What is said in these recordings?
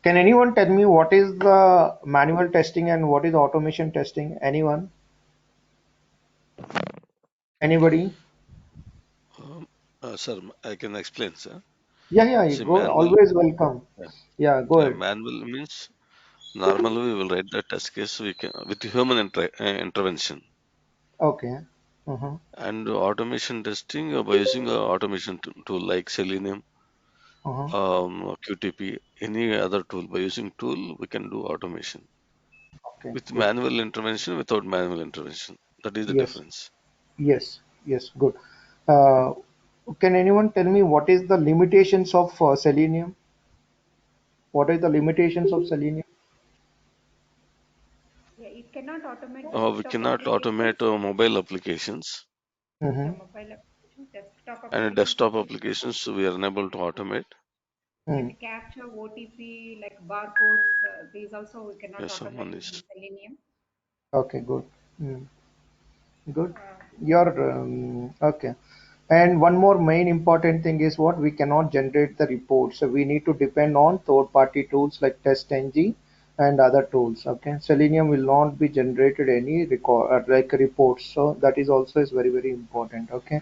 Can anyone tell me what is the manual testing and what is automation testing? Anyone? Anybody? Um, sir, I can explain, sir. Yeah, yeah, you See, go. manual, Always welcome. yeah, Yeah, go ahead. manual means normally we will write the test case we can with human intervention, Okay. Uh-huh. and automation testing by using a automation tool like Selenium, Uh-huh. QTP, any other tool. By using tool, we can do automation Okay, with good. manual intervention, without manual intervention. That is the Yes, difference. yes, yes, good. Uh, can anyone tell me what is the limitations of Selenium? What is the limitations of Selenium? Yeah, it cannot automate We desktop cannot automate applications. mobile applications Yeah, Mm-hmm. mobile application, desktop and applications desktop it can applications. We are unable to automate. and capture OTP like barcodes. These also we cannot Yes, someone automate is. in Selenium. Okay, good. Mm, good. Uh, You're okay. And one more main important thing is what we cannot generate the reports. So we need to depend on third-party tools like TestNG and other tools. Okay, Selenium will not be generated any record like reports. So that is also is very very important. Okay,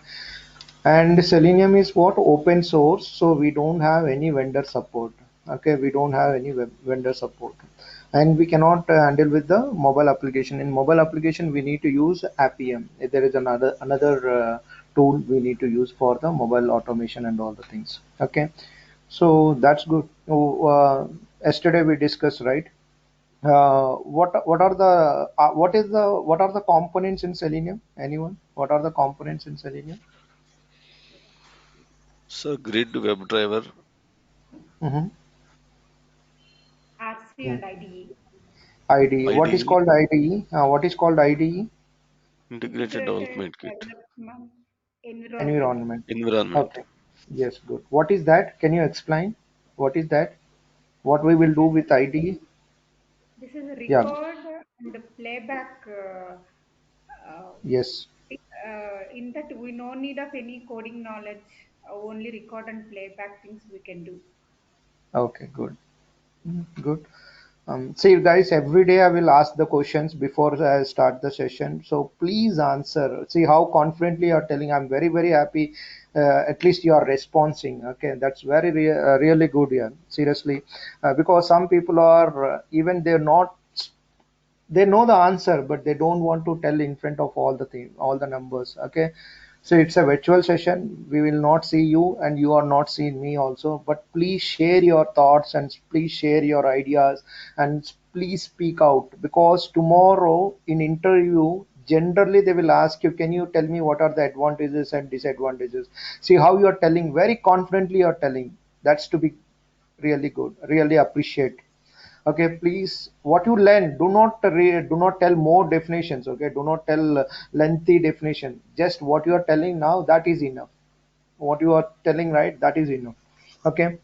and Selenium is what open source, so we don't have any vendor support. Okay, we don't have any vendor support, and we cannot handle with the mobile application. In mobile application, we need to use Appium. There is another tool we need to use for the mobile automation and all the things. Okay, so that's good. Oh, yesterday we discussed, right? What are the what are the components in Selenium? Anyone? What are the components in Selenium? So grid WebDriver, Mm-hmm. RC and IDE, IDE. What is IDE, called IDE? What is called IDE? Integrated Integrated Development Kit, Development Environment. Environment. environment. Okay. Yes, good. What is that? Can you explain? What is that? What we will This do is with IDE? this is a Yeah. record and playback. Uh, Yes. in that we no need of any coding knowledge. Only record and playback things we can do. Okay, good. Good. See, guys, every day I will ask the questions before I start the session. So please answer. See how confidently you're telling. I'm very, very happy. At least you are responding. Okay, that's very, really good. Yeah, seriously, because some people are even they're not, they know the answer but they don't want to tell in front of all the thing, all the numbers. Okay, so it's a virtual session, we will not see you and you are not seeing me also, but please share your thoughts and please share your ideas and please speak out, because tomorrow in interview generally they will ask you, can you tell me what are the advantages and disadvantages? See how you are telling, very confidently you are telling. That's to be really good, really appreciate. Okay, please, what you learn, do not tell more definitions. Okay, do not tell lengthy definition. Just what you are telling now, that is enough. What you are telling, right, that is enough. Okay,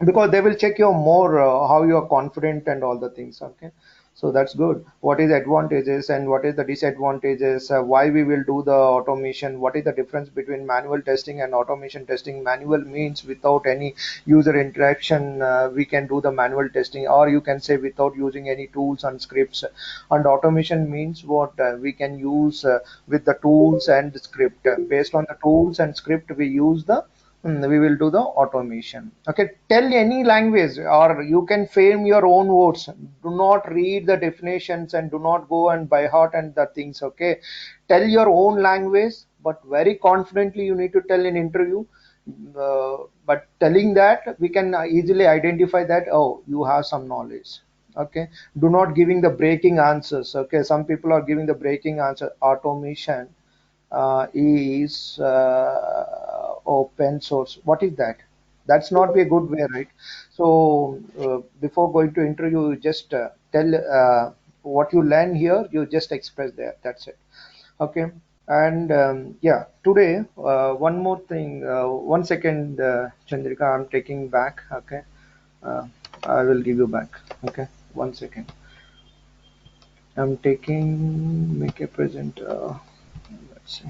because they will check your more how you are confident and all the things. Okay, so that's good. What is advantages and what is the disadvantages, why we will do the automation, what is the difference between manual testing and automation testing? Manual means without any user interaction, we can do the manual testing, or you can say without using any tools and scripts. And automation means what, we can use with the tools and script. Based on the tools and script we use the, we will do the automation. Okay, tell any language or you can frame your own words. Do not read the definitions and do not go and by heart and the things. Okay, tell your own language, but very confidently you need to tell in interview. But telling that we can easily identify that, oh, you have some knowledge. Okay, do not giving the breaking answers. Okay, some people are giving the breaking answer. Automation is open source. What is that? That's not be a good way, right? So before going to interview, you just tell what you learn here. You just express there. That's it. Okay. And yeah, today one more thing. 1 second, Chandrika, I'm taking back. Okay, uh, I will give you back. Okay, 1 second. I'm taking make a present. Let's see.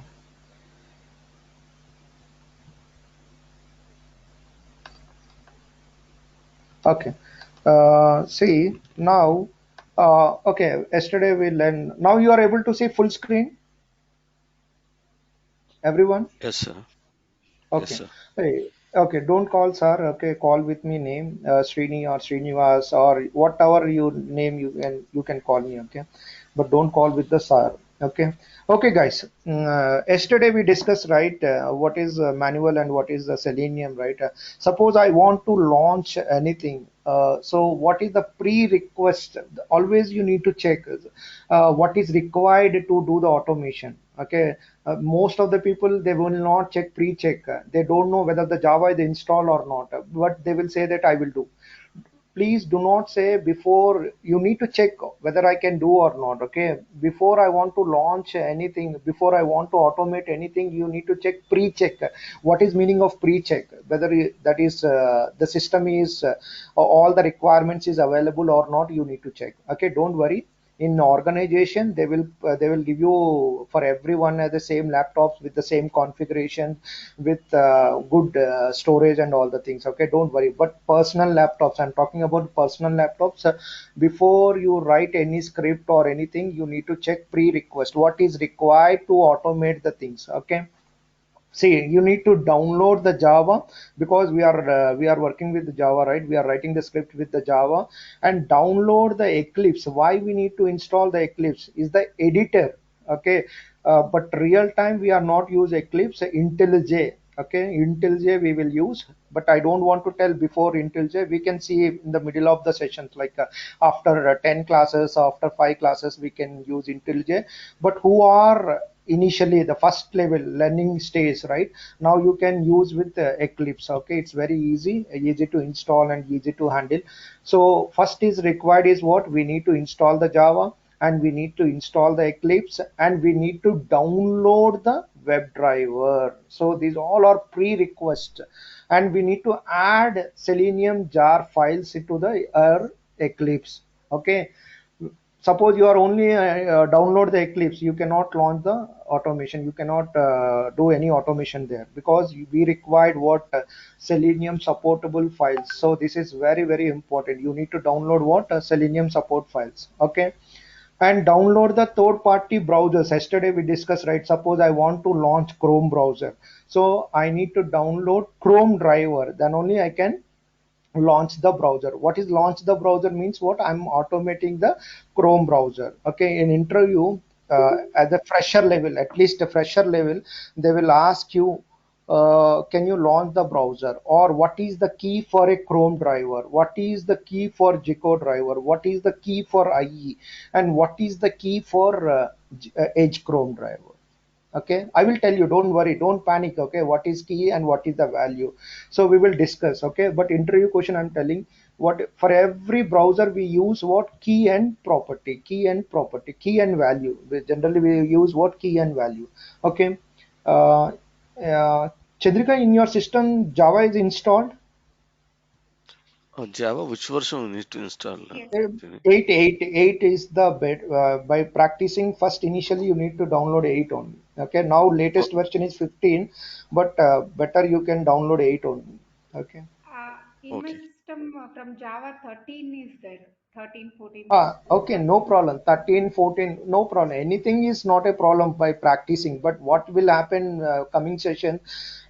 Okay. See now, okay, yesterday we learned. Now you are able to see full screen, everyone. Yes, sir. Yes, Okay. sir. Hey, okay, don't call sir. Okay, call with me name Srini or Srinivas or whatever you name you can call me. Okay, but don't call with the sir. Okay. Okay, guys. Yesterday we discussed right what is manual and what is the selenium, right? Suppose I want to launch anything. So what is the pre-request? Always you need to check what is required to do the automation. Okay, most of the people they will not check pre-check. They don't know whether the Java is installed or not, but they will say that I will do. Please do not say before. You need to check whether I can do or not. Okay, before I want to launch anything, before I want to automate anything, you need to check pre-check. What is meaning of pre-check? Whether that is the system is all the requirements is available or not, you need to check. Okay, don't worry. In organization they will give you for everyone the same laptops with the same configuration with good storage and all the things. Okay, don't worry. But personal laptops, I'm talking about personal laptops. Before you write any script or anything, you need to check pre-request what is required to automate the things. Okay, see, you need to download the Java because we are working with Java, right? We are writing the script with the Java and download the Eclipse. Why we need to install the Eclipse is the editor. Okay, but real time we are not use Eclipse. IntelliJ. Okay, IntelliJ we will use, but I don't want to tell before IntelliJ. We can see in the middle of the sessions, like after 10 classes, after 5 classes, we can use IntelliJ. But who are initially the first level learning stage, right? Now you can use with Eclipse. Okay, it's very easy to install and easy to handle. So first is required is what we need to install the Java, and we need to install the Eclipse, and we need to download the WebDriver. So these all are pre-request, and we need to add Selenium jar files into the Eclipse. Okay, suppose you are only download the Eclipse, you cannot launch the automation, you cannot do any automation there because we required what Selenium supportable files. So this is very very important. You need to download what Selenium support files. Okay, and download the third party browsers. Yesterday we discussed, right? Suppose I want to launch Chrome browser, so I need to download Chrome driver, then only I can launch the browser. What is launch the browser means? What I'm automating the Chrome browser. Okay, in interview at the fresher level, at least a fresher level, they will ask you can you launch the browser, or what is the key for a Chrome driver, what is the key for Jico driver, what is the key for IE, and what is the key for Edge Chrome driver. Okay, I will tell you, don't worry, don't panic. Okay, what is key and what is the value, so we will discuss. Okay, but interview question I'm telling, what for every browser we use what key and property, key and property, key and value. Generally we use what key and value. Okay, uh, Chandrika, in your system Java is installed. Java, which version we need to install? Yes. Uh, Srini? 8 is the bed. By practicing first, initially you need to download 8 only. Okay, now Oh, latest version is 15, but better you can download 8 only. Okay. In my okay. system from Java 13 is there. 13, 14 is Okay, no available. problem. 13, 14, no problem. Anything is not a problem by practicing. But what will happen coming session,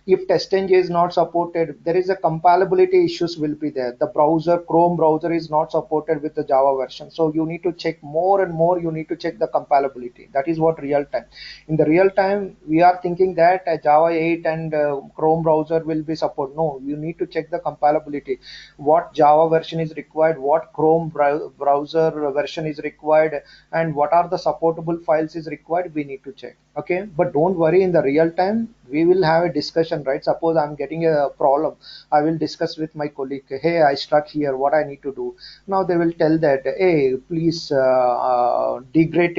if TestNG is not supported, there is a compatibility issues will be there. The browser, Chrome browser is not supported with the Java version. So you need to check more and more. You need to check the compatibility. That is what real time. In the real time, we are thinking that Java 8 and Chrome browser will be support. No, you need to check the compatibility. What Java version is required, what Chrome browser version is required, and what are the supportable files is required, we need to check. Okay, but don't worry, in the real time we will have a discussion, right? Suppose I'm getting a problem, I will discuss with my colleague, hey, I stuck here, what I need to do. Now they will tell that, hey, please degrade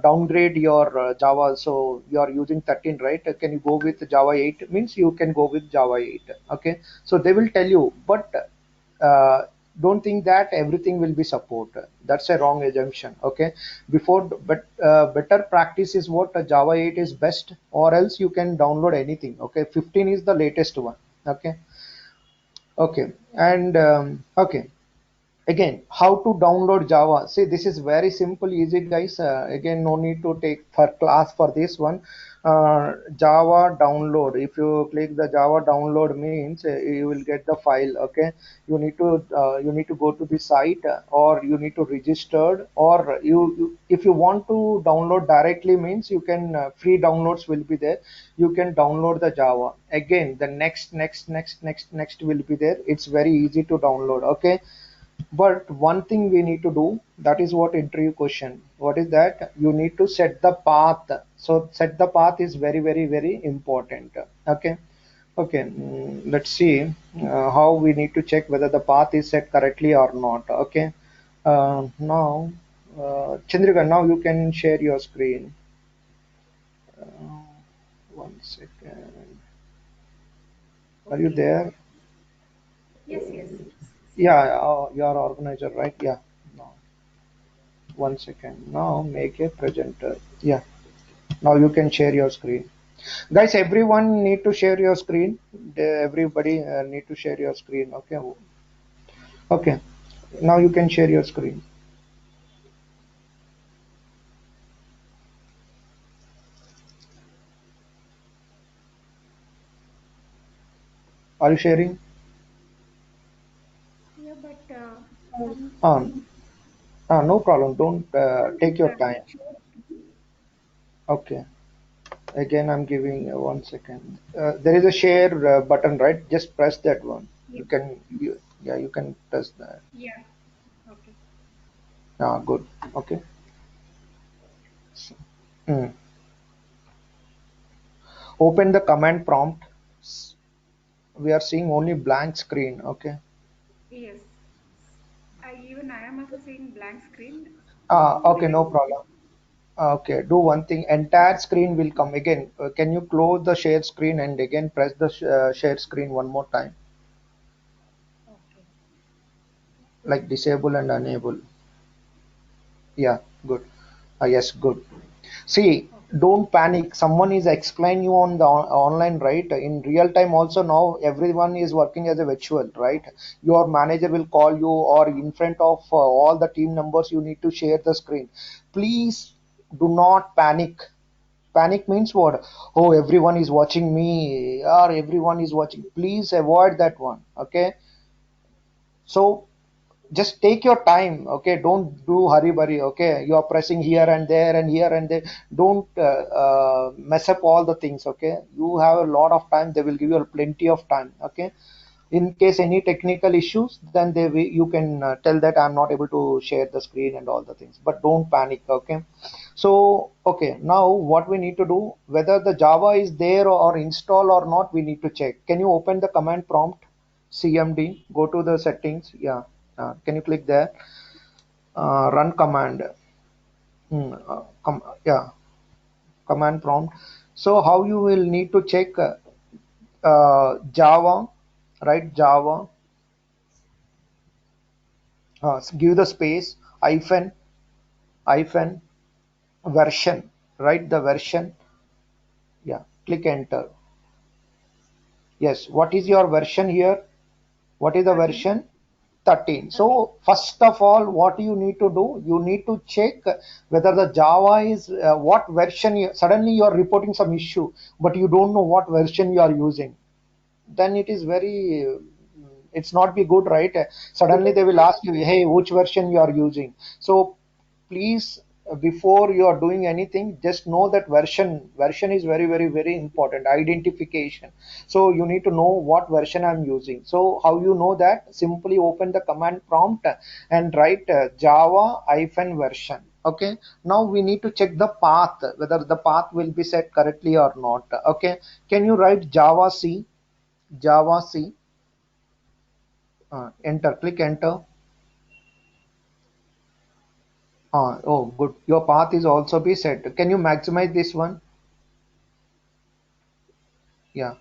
downgrade your Java. So you are using 13, right? Can you go with Java 8? Means you can go with Java 8. Okay, so they will tell you, but uh, don't think that everything will be support. That's a wrong assumption. Okay, before, but better practice is what Java 8 is best, or else you can download anything. Okay, 15 is the latest one. Okay, okay, and okay. Again, how to download Java? See, this is very simple, easy, guys. Again, no need to take for class for this one. Java download. If you click the Java download means you will get the file. Okay, you need to go to the site or you need to register or if you want to download directly means you can free downloads will be there. You can download the Java. Again, the next will be there. It's very easy to download. Okay, but one thing we need to do, that is what interview question. What is that? You need to set the path. So set the path is very important. Okay. Okay. Let's see how we need to check whether the path is set correctly or not. Okay. Now, Chandrika, now you can share your screen. Uh, 1 second. Are you Okay. there? Yes. Yeah, you are organizer, right? Yeah. No. 1 second. Now make a presenter. Yeah. Now you can share your screen. Guys, everyone need to share your screen. Everybody need to share your screen. Okay. Okay. Now you can share your screen. Are you sharing? Yeah, but some Um, no problem. Don't something take your time. it shows. Okay. Again, I'm giving 1 second. There is a share button, right? Just press that one. Yes. Yeah, you can press that. Yeah. Okay. Ah, good. Okay. Hmm. Open the command prompt. We are seeing only blank screen. Okay. Yes. I am also seeing blank screen. Okay, Will no it? problem. Okay, do one thing. Entire screen will come again. Can you close the share screen and again press the share screen one more time, Okay. like disable and enable? Yeah, good. Yes, good. See, Okay. don't panic. Someone is explain you on the online, right? In real time also now everyone is working as a virtual, right? Your manager will call you or in front of all the team members you need to share the screen. Please do not panic. Panic means what? Oh, everyone is watching me or everyone is watching. Please avoid that one. Okay. So just take your time. Okay. Don't do hurry burry. Okay. You are pressing here and there and here and there. Don't mess up all the things. Okay. You have a lot of time. They will give you plenty of time. Okay. In case any technical issues, then you can tell that I'm not able to share the screen and all the things, but don't panic. Okay. So okay, now what we need to do, whether the Java is there or install or not, we need to check. Can you open the command prompt? CMD, go to the settings. Yeah. Can you click there? Run command. Yeah, command prompt. So how you will need to check Java, right? Java, give the space, hyphen, hyphen, version, right? The version. Yeah, click enter. Yes, what is your version here? What is the 13. version? 13. 13. So first of all, what you need to do, you need to check whether the Java is what version. Suddenly you are reporting some issue, but you don't know what version you are using. Then it is very, it's not be good, right? Suddenly they will ask you, hey, which version you are using. So please, before you are doing anything, just know that version is very important identification. So you need to know what version I'm using. So how you know that? Simply open the command prompt and write java hyphen version. Okay, now we need to check the path, whether the path will be set correctly or not. Okay, can you write java c? Java C. Enter. Click enter. Oh, good. Your path is also be set. Can you maximize this one? Yeah.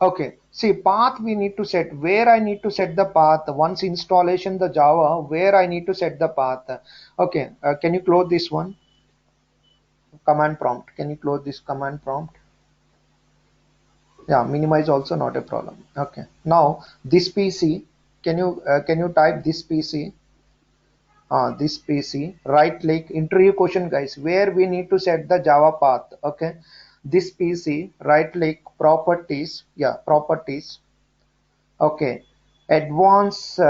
Okay. See, path we need to set. Where I need to set the path? Once installation the Java, where I need to set the path? Okay. Can you close this one? Command prompt. Can you close this command prompt? Yeah. Minimize also not a problem. Okay. Now this PC. Can you type this PC? this PC, right click, interview question guys, where we need to set the Java path. Okay, this PC, right click, properties, yeah, properties. Okay, advanced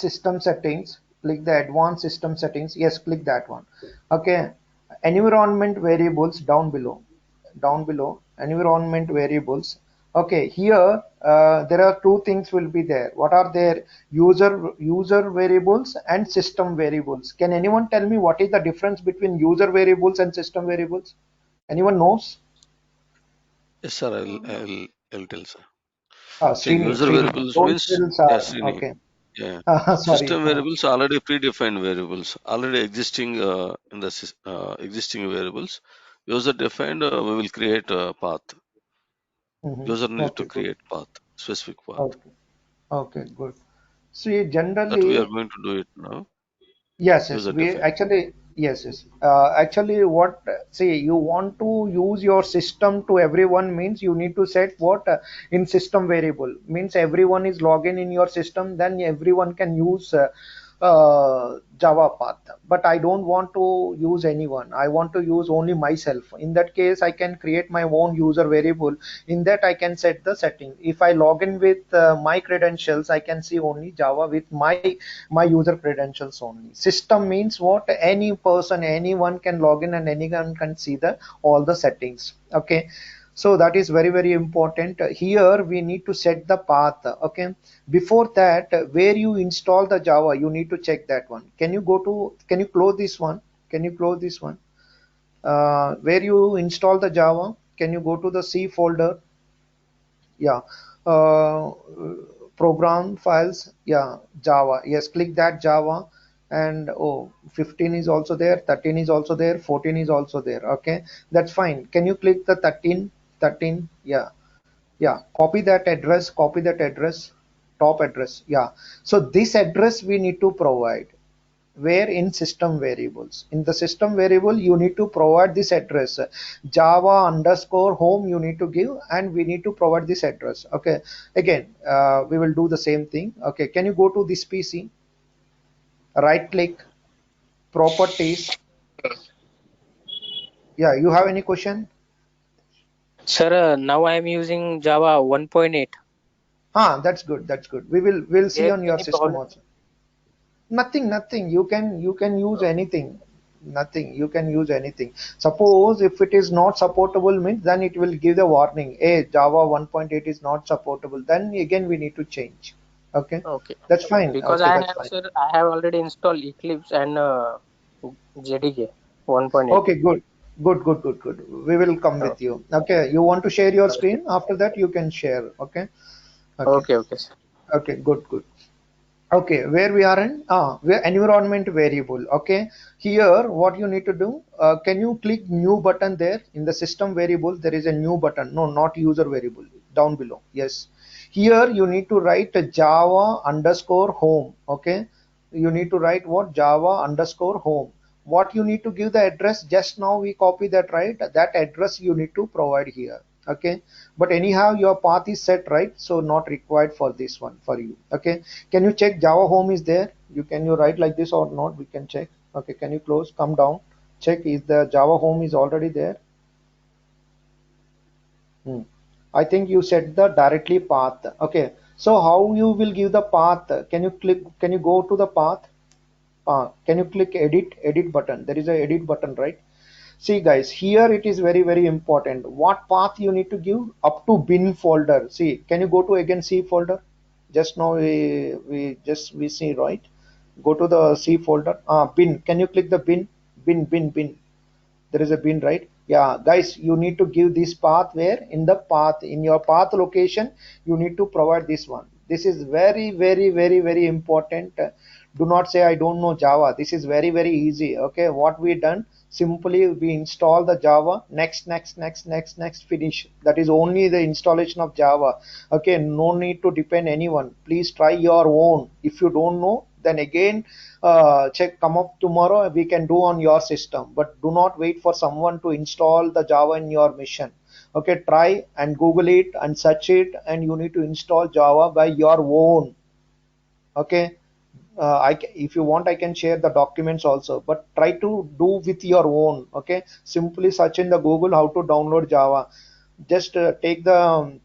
system settings, click the advanced system settings, yes, click that one. Okay, environment variables down below, environment variables. Okay, here there are two things will be there. What are there? User variables and system variables. Can anyone tell me what is the difference between user variables and system variables? Anyone knows? Yes, sir. No. I'll tell, sir. So Srini, user Srini, variables don't means, tell yes, sir. Srini. Okay. Yeah. Sorry. System variables are already predefined variables, already existing in the existing variables. User defined, we will create a path. User need to Okay, good. create path, specific path. Okay, okay, good. See, That we are generally, going to do it now. yes, yes, User we defined. actually, yes, yes. Actually, what, see, you want to use your system to everyone means you need to set what in system variable means everyone is logged in your system, then everyone can use Java path. But I don't want to use anyone. I want to use only myself. In that case, I can create my own user variable. In that, I can set the setting. If I log in with my credentials, I can see only Java with my user credentials only. System means what? Any person, anyone can log in and anyone can see the all the settings. Okay, so that is very very important. Here we need to set the path. Okay, before that, where you install the Java, you need to check that one. Can you close this one? Can you close this one? Where you install the Java, can you go to the C folder? Yeah, uh, program files, yeah, Java, yes, click that Java. And oh, 15 is also there, 13 is also there, 14 is also there. Okay, that's fine. Can you click the 13? 13, yeah, yeah, copy that address, top address, yeah. So this address we need to provide where in system variables. In the system variable, you need to provide this address, Java underscore home you need to give, and we need to provide this address. Okay, again, we will do the same thing. Okay, can you go to this PC, right click, properties. Yeah, you have any question? Sir, now I am using Java 1.8. That's good, that's good. We'll see There is on your any system problem? also. Nothing. You can use anything. Nothing. You can use anything. Suppose if it is not supportable means then it will give the warning. Hey, Java 1.8 is not supportable. Then again we need to change. Okay, Okay. that's fine. Because Okay, I that's have, fine. sir, I have already installed Eclipse and JDK 1.8. Okay, good. We will come Oh, with you. Okay, you want to share your okay. screen? After that you can share. Okay. Okay. Okay, sir. Okay. Good. Okay, where we are in, where environment variable. Okay, here what you need to do, can you click new button there in the system variable? There is a new button. No, not user variable, down below. Yes, here you need to write a Java underscore home. Okay, you need to write what? Java underscore home. What you need to give the address, just now we copy that, right? That address you need to provide here. Okay, but anyhow your path is set, right? So not required for this one for you. Okay, can you check Java home is there? You write like this or not? We can check. Okay, can you close? Come down. Check is the Java home is already there. Hmm. I think you set the directly path. Okay. So how you will give the path? Can you click? Can you go to the path? Can you click edit button? There is a edit button, right? See guys, here it is very very important. What path you need to give? Up to bin folder. See, can you go to again C folder? Just now we see, right? Go to the C folder. Bin. Can you click the bin? Bin. There is a bin, right? Yeah, guys, you need to give this path where in the path in your path location you need to provide this one. This is very important. Do not say I don't know Java. This is very easy. Okay, what we done, simply we install the Java, next, finish. That is only the installation of Java. Okay, no need to depend anyone. Please try your own. If you don't know, then again check, come up tomorrow, we can do on your system, but do not wait for someone to install the Java in your mission. Okay, try and Google it and search it, and you need to install Java by your own. Okay, if you want, I can share the documents also, but try to do with your own. Okay, simply search in the Google how to download Java. Just take the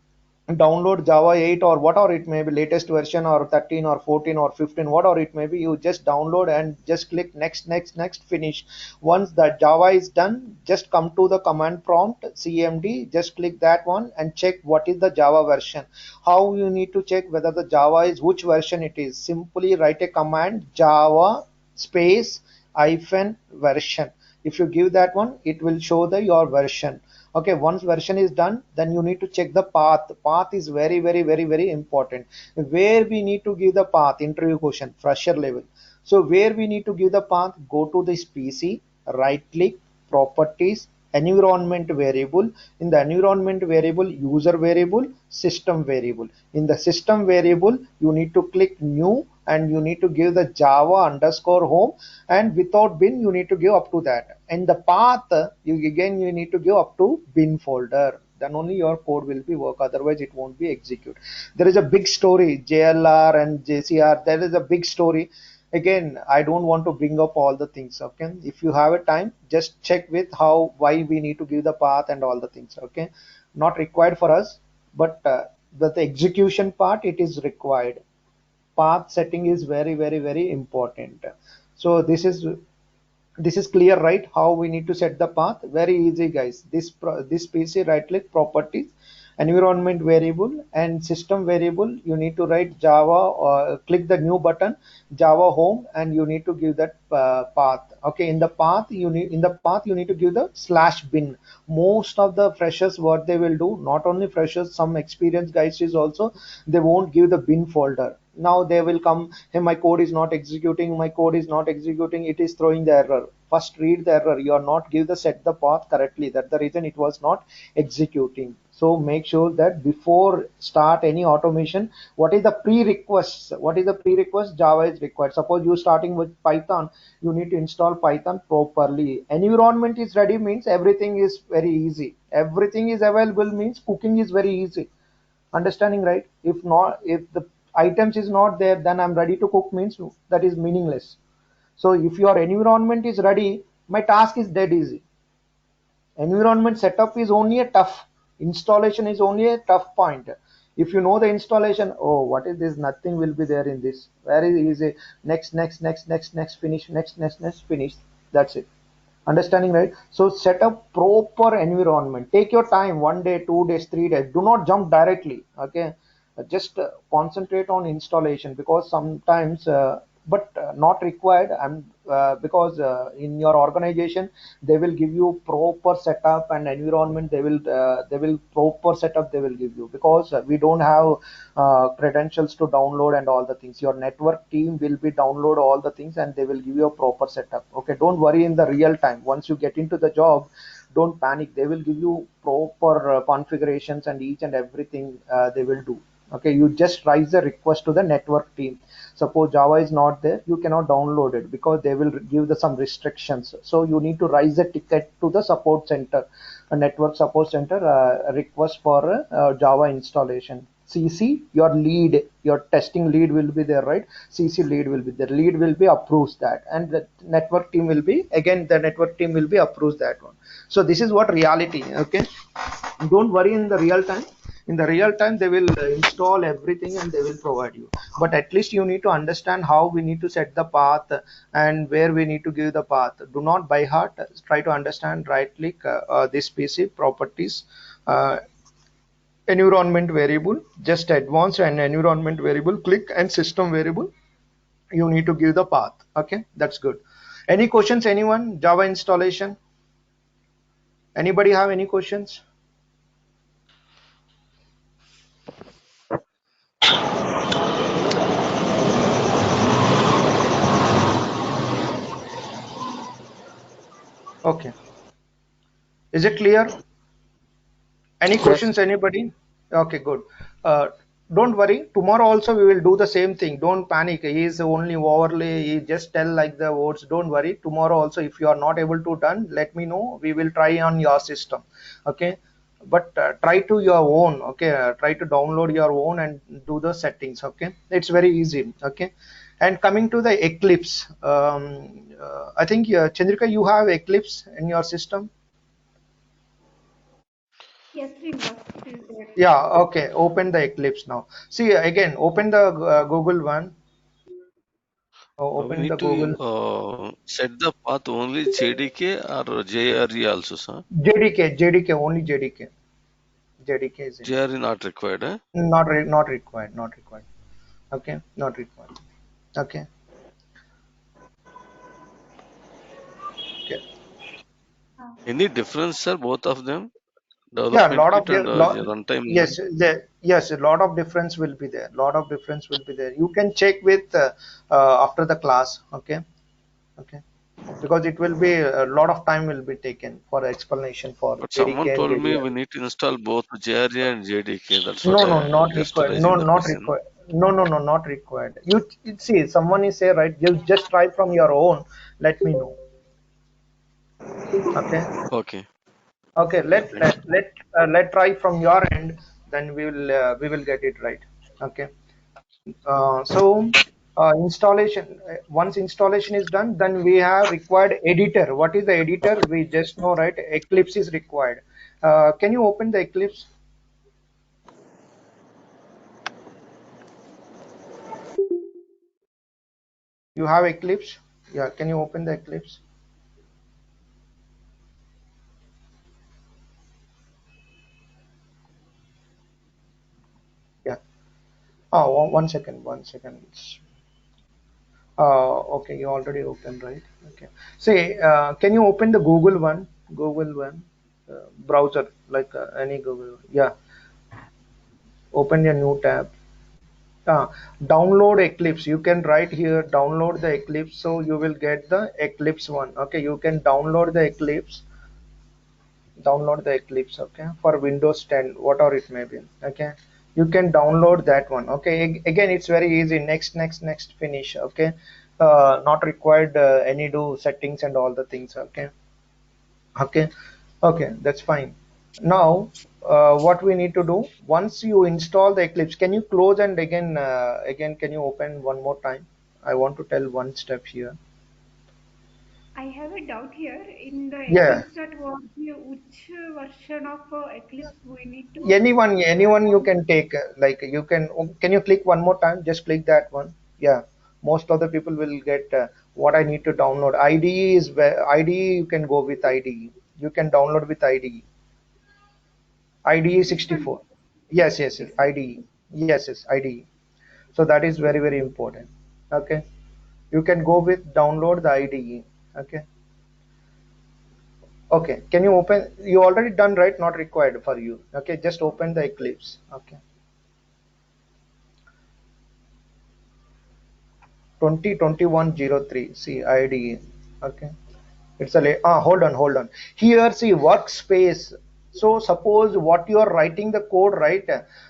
download Java 8 or whatever it may be, latest version, or 13 or 14 or 15, whatever it may be. You just download and just click next, next, next, finish. Once the Java is done, just come to the command prompt CMD, just click that one and check what is the Java version. How you need to check whether the Java is which version it is? Simply write a command Java space hyphen version. If you give that one, it will show the your version. Okay, once version is done, then you need to check the path. Path is very, very, very, very important. Where we need to give the path? Interview question, fresher level. So where we need to give the path? Go to this PC, right click, properties, environment variable. In the environment variable, user variable, system variable. In the system variable, you need to click new and you need to give the Java underscore home, and without bin you need to give up to that. And the path, you need to give up to bin folder. Then only your code will be work, otherwise it won't be execute. There is a big story, JLR and JCR. There is a big story. Again, I don't want to bring up all the things. Okay, if you have a time, just check with how why we need to give the path and all the things. Okay, not required for us, but the execution part, it is required. Path setting is very, very, very important. So this is clear, right? How we need to set the path? Very easy, guys. This PC, right click, properties, environment variable and system variable. You need to write Java, or click the new button, Java home, and you need to give that path. Okay, in the path you need to give the slash bin. Most of the freshers, what they will do, not only freshers, some experienced guys is also, they won't give the bin folder. Now they will come, hey, my code is not executing, my code is not executing, it is throwing the error. First read the error. You are not give the set the path correctly, that's the reason it was not executing. So make sure that before start any automation, what is the prerequisites? What is the prerequisite? Java is required. Suppose you starting with Python, you need to install Python properly. Environment is ready means everything is very easy. Everything is available means cooking is very easy. Understanding, right? If not, if the items is not there, then I'm ready to cook means that is meaningless. So if your environment is ready, my task is dead easy. Environment setup is only a tough, installation is only a tough point. If you know the installation, oh, what is this, nothing will be there in this, very easy. Next, next, next, next, next, finish, next, next, next, finish. That's it. Understanding, right? So set up proper environment. Take your time, 1 day, 2 days, 3 days. Do not jump directly. Okay, just concentrate on installation, because sometimes but not required. And because in your organization they will give you proper setup and environment, they will proper setup they will give you, because we don't have credentials to download and all the things. Your network team will be download all the things and they will give you a proper setup. Okay, don't worry in the real time. Once you get into the job, don't panic. They will give you proper configurations and each and everything they will do. Okay, you just raise the request to the network team. Suppose Java is not there, you cannot download it because they will give some restrictions. So you need to raise a ticket to the support center, a network support center, request for Java installation. CC, your lead, your testing lead will be there, right? CC lead will be there. Lead will be approves that, and the network team will be, again the network team will be approves that one. So this is what reality. Okay, don't worry in the real time. In the real time they will install everything and they will provide you, but at least you need to understand how we need to set the path and where we need to give the path. Do not by heart, try to understand. Right click, this PC, properties, uh, environment variable, just advanced and environment variable, click, and system variable, you need to give the path. Okay, that's good. Any questions, anyone? Java installation, anybody have any questions? Okay, is it clear? Any Yes. questions, anybody? Okay, good. Uh, don't worry. Tomorrow also we will do the same thing. Don't panic. He is only overlay. He just tell like the words. Don't worry. Tomorrow also, if you are not able to done, let me know. We will try on your system. Okay. But try to your own. Okay. Try to download your own and do the settings. Okay. It's very easy. Okay. And coming to the Eclipse, I think Chandrika, you have Eclipse in your system. Yes, Srinivas, it is there. Yeah, okay. Open the Eclipse now. See again, open the Google one. We Open the need to Google set the path only JDK or JRE also, sir. JDK, only JDK. JDK is enough. JRE not required, eh? Not required, not required. Okay, not required. Okay, okay. Any difference, sir, both of them? Yeah, Development kit and runtime. yes, yes, a lot of difference will be there. Lot of difference will be there. You can check with after the class. Okay, okay. Because it will be a lot of time will be taken for explanation for But someone JDK and told me JDR. we need to install both JRE and JDK. That's what No, I no, not just required. No, raising the not question. required. No, no, no, not required. You see, someone is say right. You just try from your own. Let me know. Okay, Okay. okay. Yeah. Let try from your end. Then we will get it right. Okay. So installation. Once installation is done, then we have required editor. What is the editor? We just know, right? Eclipse is required. Can you open the Eclipse? You have Eclipse? Yeah. Can you open the Eclipse? Yeah. Oh, one second, one second. Okay, you already opened, right? Okay. Say, can you open the Google one? Google one browser, like any Google. Yeah. Open your new tab. Download Eclipse. You can write here, download the Eclipse, so you will get the Eclipse one. Okay, you can download the Eclipse. Download the Eclipse. Okay, for Windows 10, whatever it may be. Okay, you can download that one. Okay, again, it's very easy. Next, next, next, finish. Okay, not required any do settings and all the things. Okay, okay, okay, that's fine. Now, what we need to do once you install the Eclipse, can you close and again, can you open one more time? I want to tell one step here. I have a doubt here. In the Yeah, eclipse.org, which version of Eclipse we need to anyone you can take. Like can you click one more time? Just click that one. Yeah, most of the people will get what I need to download. IDE is where IDE you can go with IDE. You can download with IDE. IDE which one? 64. Yes, yes, yes, 64. IDE. Yes, yes, IDE. So that is very, very important. Okay, you can go with download the IDE. Okay, okay. Can you open? You already done, right? Not required for you. Okay, just open the Eclipse. Okay, 202103. See IDE. Okay. It's a hold on. Here, see workspace. So suppose what you are writing the code, right?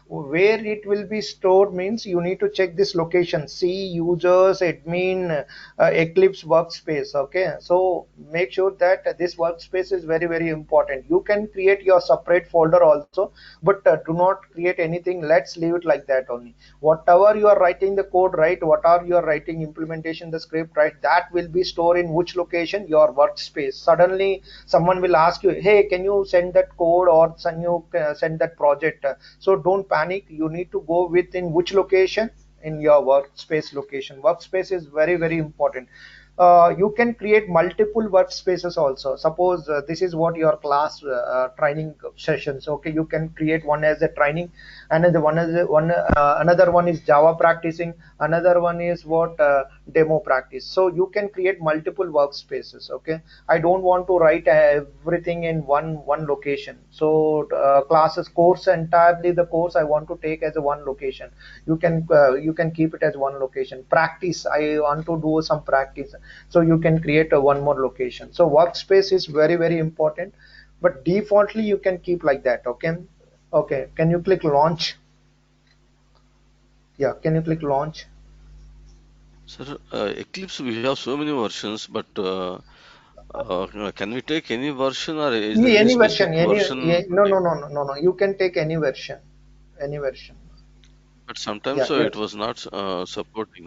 Where it will be stored means you need to check this location. C users admin Eclipse workspace. Okay, so make sure that this workspace is very, very important. You can create your separate folder also, but do not create anything. Let's leave it like that only. Whatever you are writing the code, right? What are you are writing implementation the script, right? That will be stored in which location? Your workspace. Suddenly someone will ask you, hey, can you send that code or send that project? So don't panic. You need to go within which location? In your workspace location. Workspace is very, very important. You can create multiple workspaces also. Suppose this is what your class training sessions. Okay, you can create one as a training, another one is Java practicing, another one is what demo practice. So you can create multiple workspaces. Okay, I don't want to write everything in one location. So classes course entirely the course I want to take as a one location. You can keep it as one location. Practice, I want to do some practice, so you can create a one more location. So workspace is very, very important, but defaultly you can keep like that. Okay, okay, can you click launch? Yeah, can you click launch? Sir, Eclipse, we have so many versions, but can we take any version or is there Yeah, any any specific version, version? no, no, no, no, no, no, you can take any version, any version. But sometimes Yeah, it was not supporting.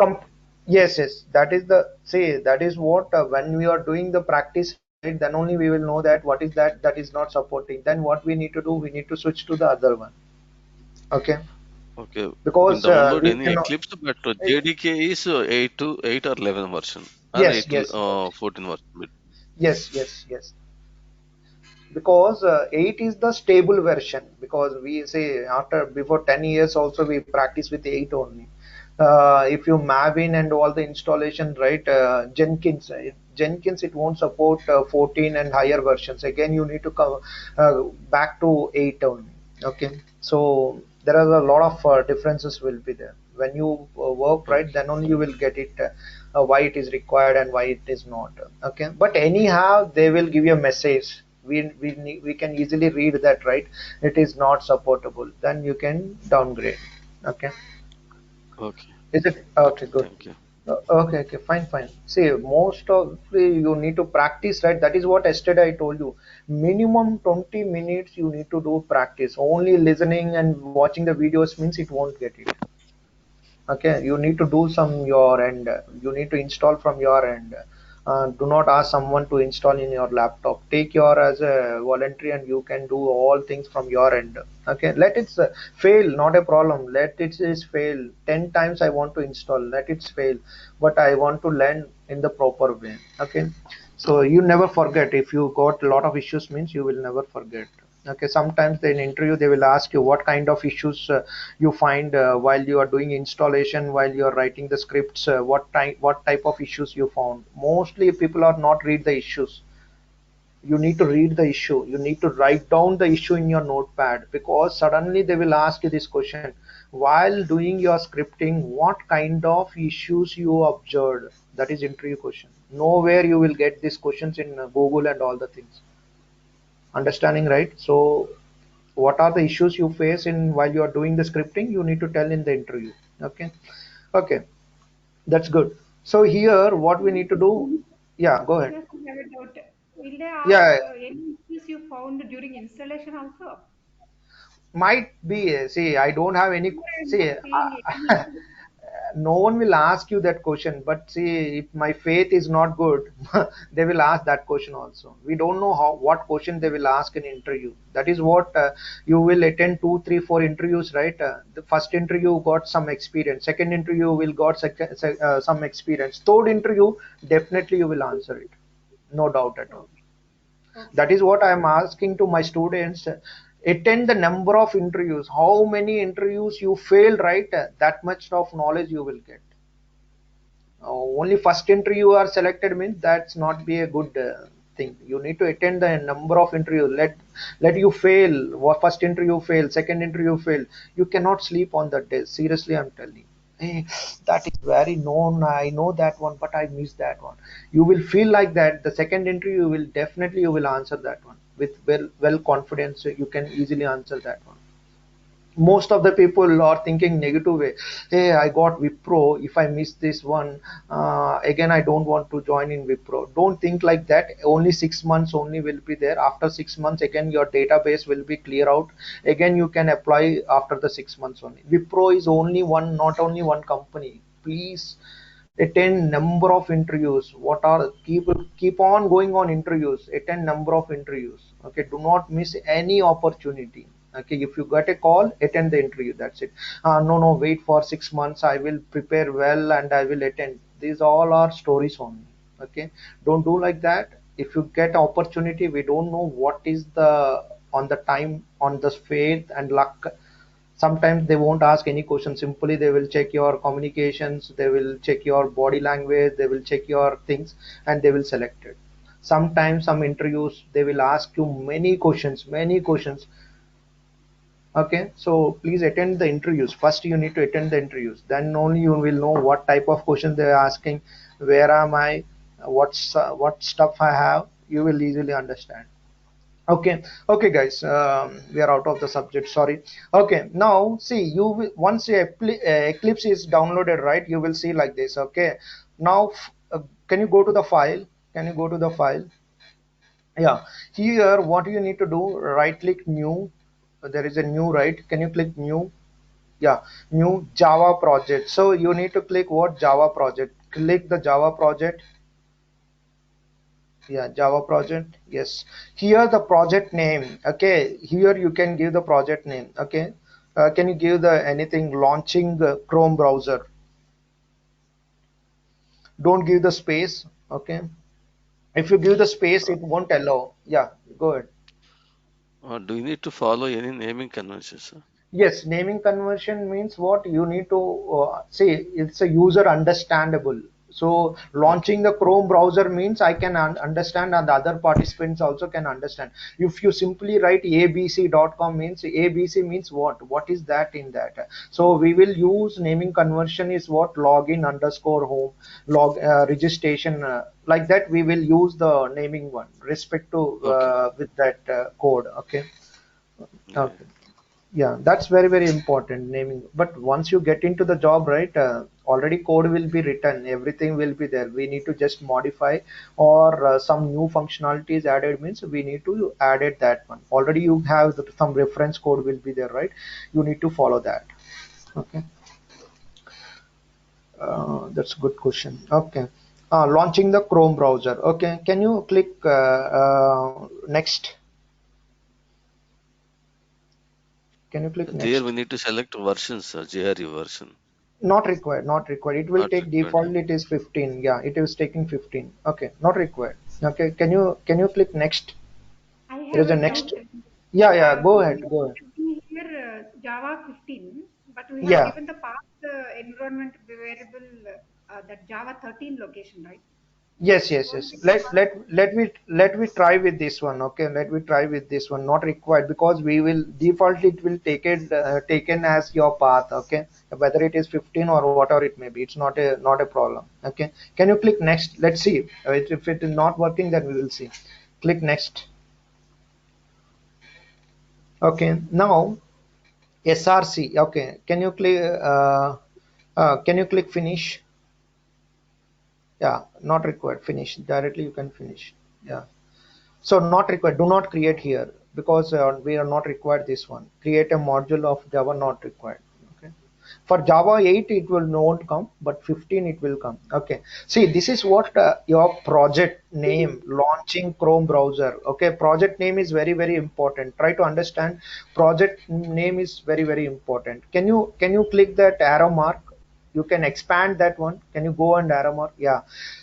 Yes, yes, that is the say that is what when we are doing the practice, right, then only we will know that what is that is not supporting. Then what we need to do, we need to switch to the other one. Okay, Okay, you can because download we any cannot. Eclipse, but eh, JDK is 8 to 8 or 11 version or Yes, yes, 14 version. yes, yes, yes. Because 8 is the stable version, because we say after before 10 years also we practice with 8 only. If you Maven and all the installation, right, Jenkins, it won't support 14 and higher versions. Again you need to come back to 8 only. Okay, so there are a lot of differences will be there when you work, right, Okay, then only you will get it, why it is required and why it is not. Okay, but anyhow they will give you a message. We can easily read that, right, it is not supportable, then you can downgrade. Okay, okay, is it good. okay? Good. Thank you. Okay, okay, fine, fine. See, most of you need to practice, right? That is what yesterday I told you. Minimum 20 minutes you need to do practice. Only listening and watching the videos means it won't get it. Okay, you need to do some your end. You need to install from your end. Do not ask someone to install in your laptop. Take your as a voluntary and you can do all things from your end. Okay, let it fail, not a problem. Let it is fail 10 times. I want to install, let it fail, but I want to learn in the proper way. Okay, so you never forget. If you got a lot of issues means you will never forget. Okay, sometimes in interview they will ask you what kind of issues you find while you are doing installation, while you are writing the scripts, what type of issues you found. Mostly people are not read the issues. You need to read the issue, you need to write down the issue in your notepad, because suddenly they will ask you this question while doing your scripting, what kind of issues you observed. That is interview question. Nowhere you will get these questions in Google and all the things. Understanding, right? So what are the issues you face in while you are doing the scripting, you need to tell in the interview. Okay, okay, that's good. So here what we need to do, yeah, go ahead. Just have a doubt. Will they ask Yeah, any issues you found during installation also? might be. See, I don't have any. Here I'm See, not seeing any issues. no one will ask you that question. But see, if my faith is not good, they will ask that question also. We don't know how what question they will ask in interview. That is what you will attend two, three, four interviews, right? The first interview got some experience. Second interview will got some experience. Third interview, definitely you will answer it. No doubt at all. Okay. Okay. That is what I am asking to my students. Attend the number of interviews. How many interviews you fail, right? That much of knowledge you will get. Only first interview are selected means that's not be a good thing. You need to attend the number of interviews. Let you fail. First interview fail, second interview fail. You cannot sleep on that day. Seriously, I'm telling. Hey, that is very known. I know that one, but I missed that one. You will feel like that. The second interview, you will definitely you will answer that one with well confidence. You can easily answer that one. Most of the people are thinking negative way. Hey, I got Wipro, if I miss this one, again I don't want to join in Wipro. Don't think like that. Only 6 months only will be there. After 6 months again your database will be clear out. Again you can apply after the 6 months only. Wipro is only one, not only one company. Please attend number of interviews. What are keep on going on interviews. Attend number of interviews. Okay, do not miss any opportunity. Okay, if you get a call, attend the interview. That's it. No, no, wait for 6 months. I will prepare well and I will attend. These all are stories only. Okay, don't do like that. If you get opportunity, we don't know what is the on the time, on the faith and luck. Sometimes they won't ask any question. Simply they will check your communications, they will check your body language, they will check your things, and they will select it. Sometimes some interviews they will ask you many questions, many questions. Okay, so please attend the interviews. First you need to attend the interviews, then only you will know what type of questions they are asking, where am I, what stuff I have. You will easily understand. Okay, okay, guys, we are out of the subject. Sorry. Okay, now see, you will, once Eclipse is downloaded, right? You will see like this. Okay, now can you go to the file? Can you go to the file? Yeah. Here, what you need to do? Right click new. There is a new, right? Can you click new? Yeah, new Java project. So you need to click what? Java project. Click the Java project. Yeah, Java project. Yes, here the project name. Okay, here you can give the project name. Okay, can you give the anything launching Chrome browser? Don't give the space. Okay, if you give the space it won't allow. Yeah, go ahead. Do you need to follow any naming conventions, sir? Yes, naming conversion means what you need to say it's a user understandable. So Okay. launching the Chrome browser means I can understand and the other participants also can understand. If you simply write abc.com means abc means what? What is that in that? So we will use naming conversion is what login underscore home log registration like that we will use the naming one respect to Okay. with that code. Okay. Yeah. Okay. Yeah, that's very, very important naming. But once you get into the job, right, already code will be written, everything will be there. We need to just modify or some new functionalities added means we need to add it that one. Already you have some reference code will be there, right? You need to follow that. Okay, that's a good question. Okay, launching the Chrome browser. Okay, can you click next? Can you click There we next? need to select versions, sir, GRE version. Not required, not required. It will Not take required. default it is 15. Yeah, it is taking 15. Okay, not required. Okay, can you click next? I There have is a a next. doubt. Yeah, yeah, go We ahead, have go ahead. given here Java 15, but we have Yeah, given the path environment variable that Java 13 location, right? yes, It yes, won't yes. be Let we try with this one. Okay, let we try with this one. Not required because we will default it will take it taken as your path. Okay, whether it is 15 or whatever it may be, it's not a problem. Okay, can you click next? Let's see. If it is not working, then we will see. Click next. Okay, now SRC. Okay, can you click finish? Yeah, not required. Finish directly. You can finish. Yeah. So not required. Do not create here because we are not required this one. Create a module of Java not required. Okay. For Java 8 it will not come, but 15 it will come. Okay. See, this is what your project name launching Chrome browser. Okay. Project name is very, very important. Try to understand project name is very, very important. Can you click that arrow mark? You can expand that one. Can you go and arrow mark? Yeah.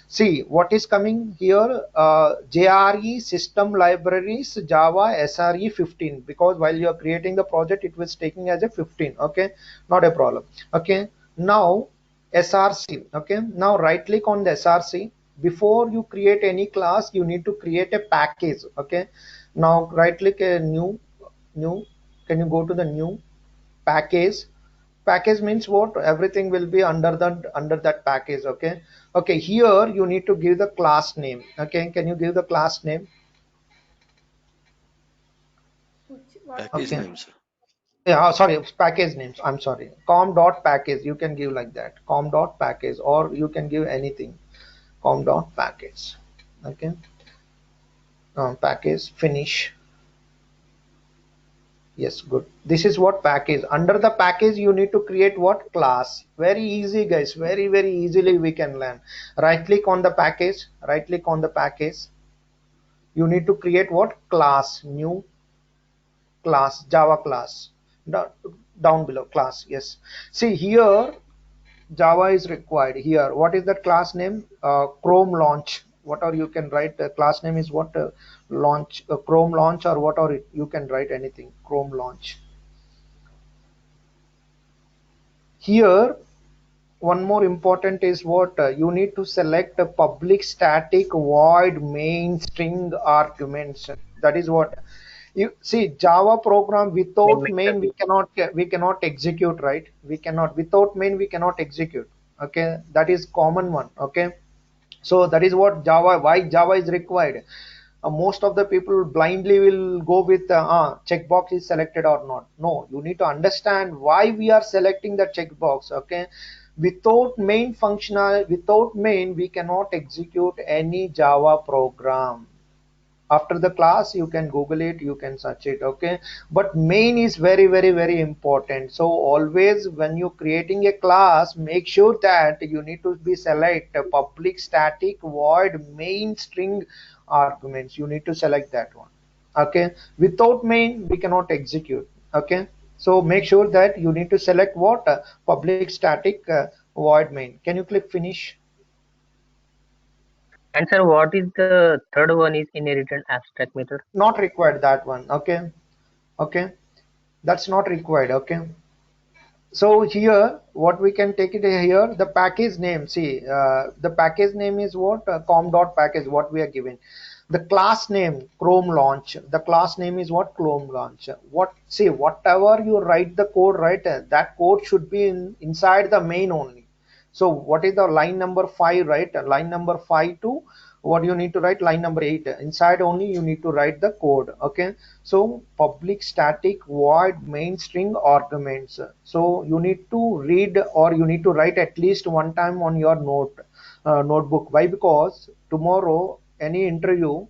See what is coming here. JRE system libraries Java SRE 15 because while you are creating the project it was taking as a 15. Okay, not a problem. Okay, now SRC. Okay, now right click on the SRC. Before you create any class you need to create a package. Okay, now right click a new. Can you go to the new package? Package means what? Everything will be under that package. Okay, okay, here you need to give the class name. Okay, can you give the class name? what Package Okay, name? names, sir. yeah, sorry, package names, I'm sorry. Com dot package, you can give like that. Com dot package, or you can give anything. Com dot package. Okay, package finish. Yes, good. This is what package. Under the package, you need to create what? Class. Very easy, guys. Very, very easily we can learn. Right click on the package. Right click on the package. You need to create what? Class. New class. Java class. Down below class. Yes. See here, Java is required. Here, what is that class name? Chrome launch. What or you can write. The class name is what? Launch. Chrome launch or what or you can write anything. Chrome launch. Here one more important is what you need to select a public static void main string arguments. That is what you see. Java program Main without main method. we cannot execute, right? We cannot without main we cannot execute. Okay, that is common one. Okay, so that is what Java, why Java is required. Most of the people blindly will go with checkbox is selected or not. No, you need to understand why we are selecting the checkbox. Okay, without main functional, without main we cannot execute any Java program. After the class you can Google it, you can search it. Okay, but main is very very important. So always when you're creating a class, make sure that you need to be select a public static void main string arguments. You need to select that one. Okay, without main we cannot execute. Okay, so make sure that you need to select what public static void main. Can you click finish? And sir, what is the third one is inheritance abstract method? Not required that one. Okay, okay, that's not required. Okay, so here what we can take it here, the package name. See, the package name is what com.package, what we are given. The class name Chrome launch, the class name is what Chrome launch. What, see, whatever you write the code, right, that code should be inside the main only. So what is the line number 5, right? Line number 5 to what you need to write, line number 8 inside only you need to write the code. Okay, so public static void main string arguments. So you need to read or you need to write at least one time on your notebook. Why? Because tomorrow any interview,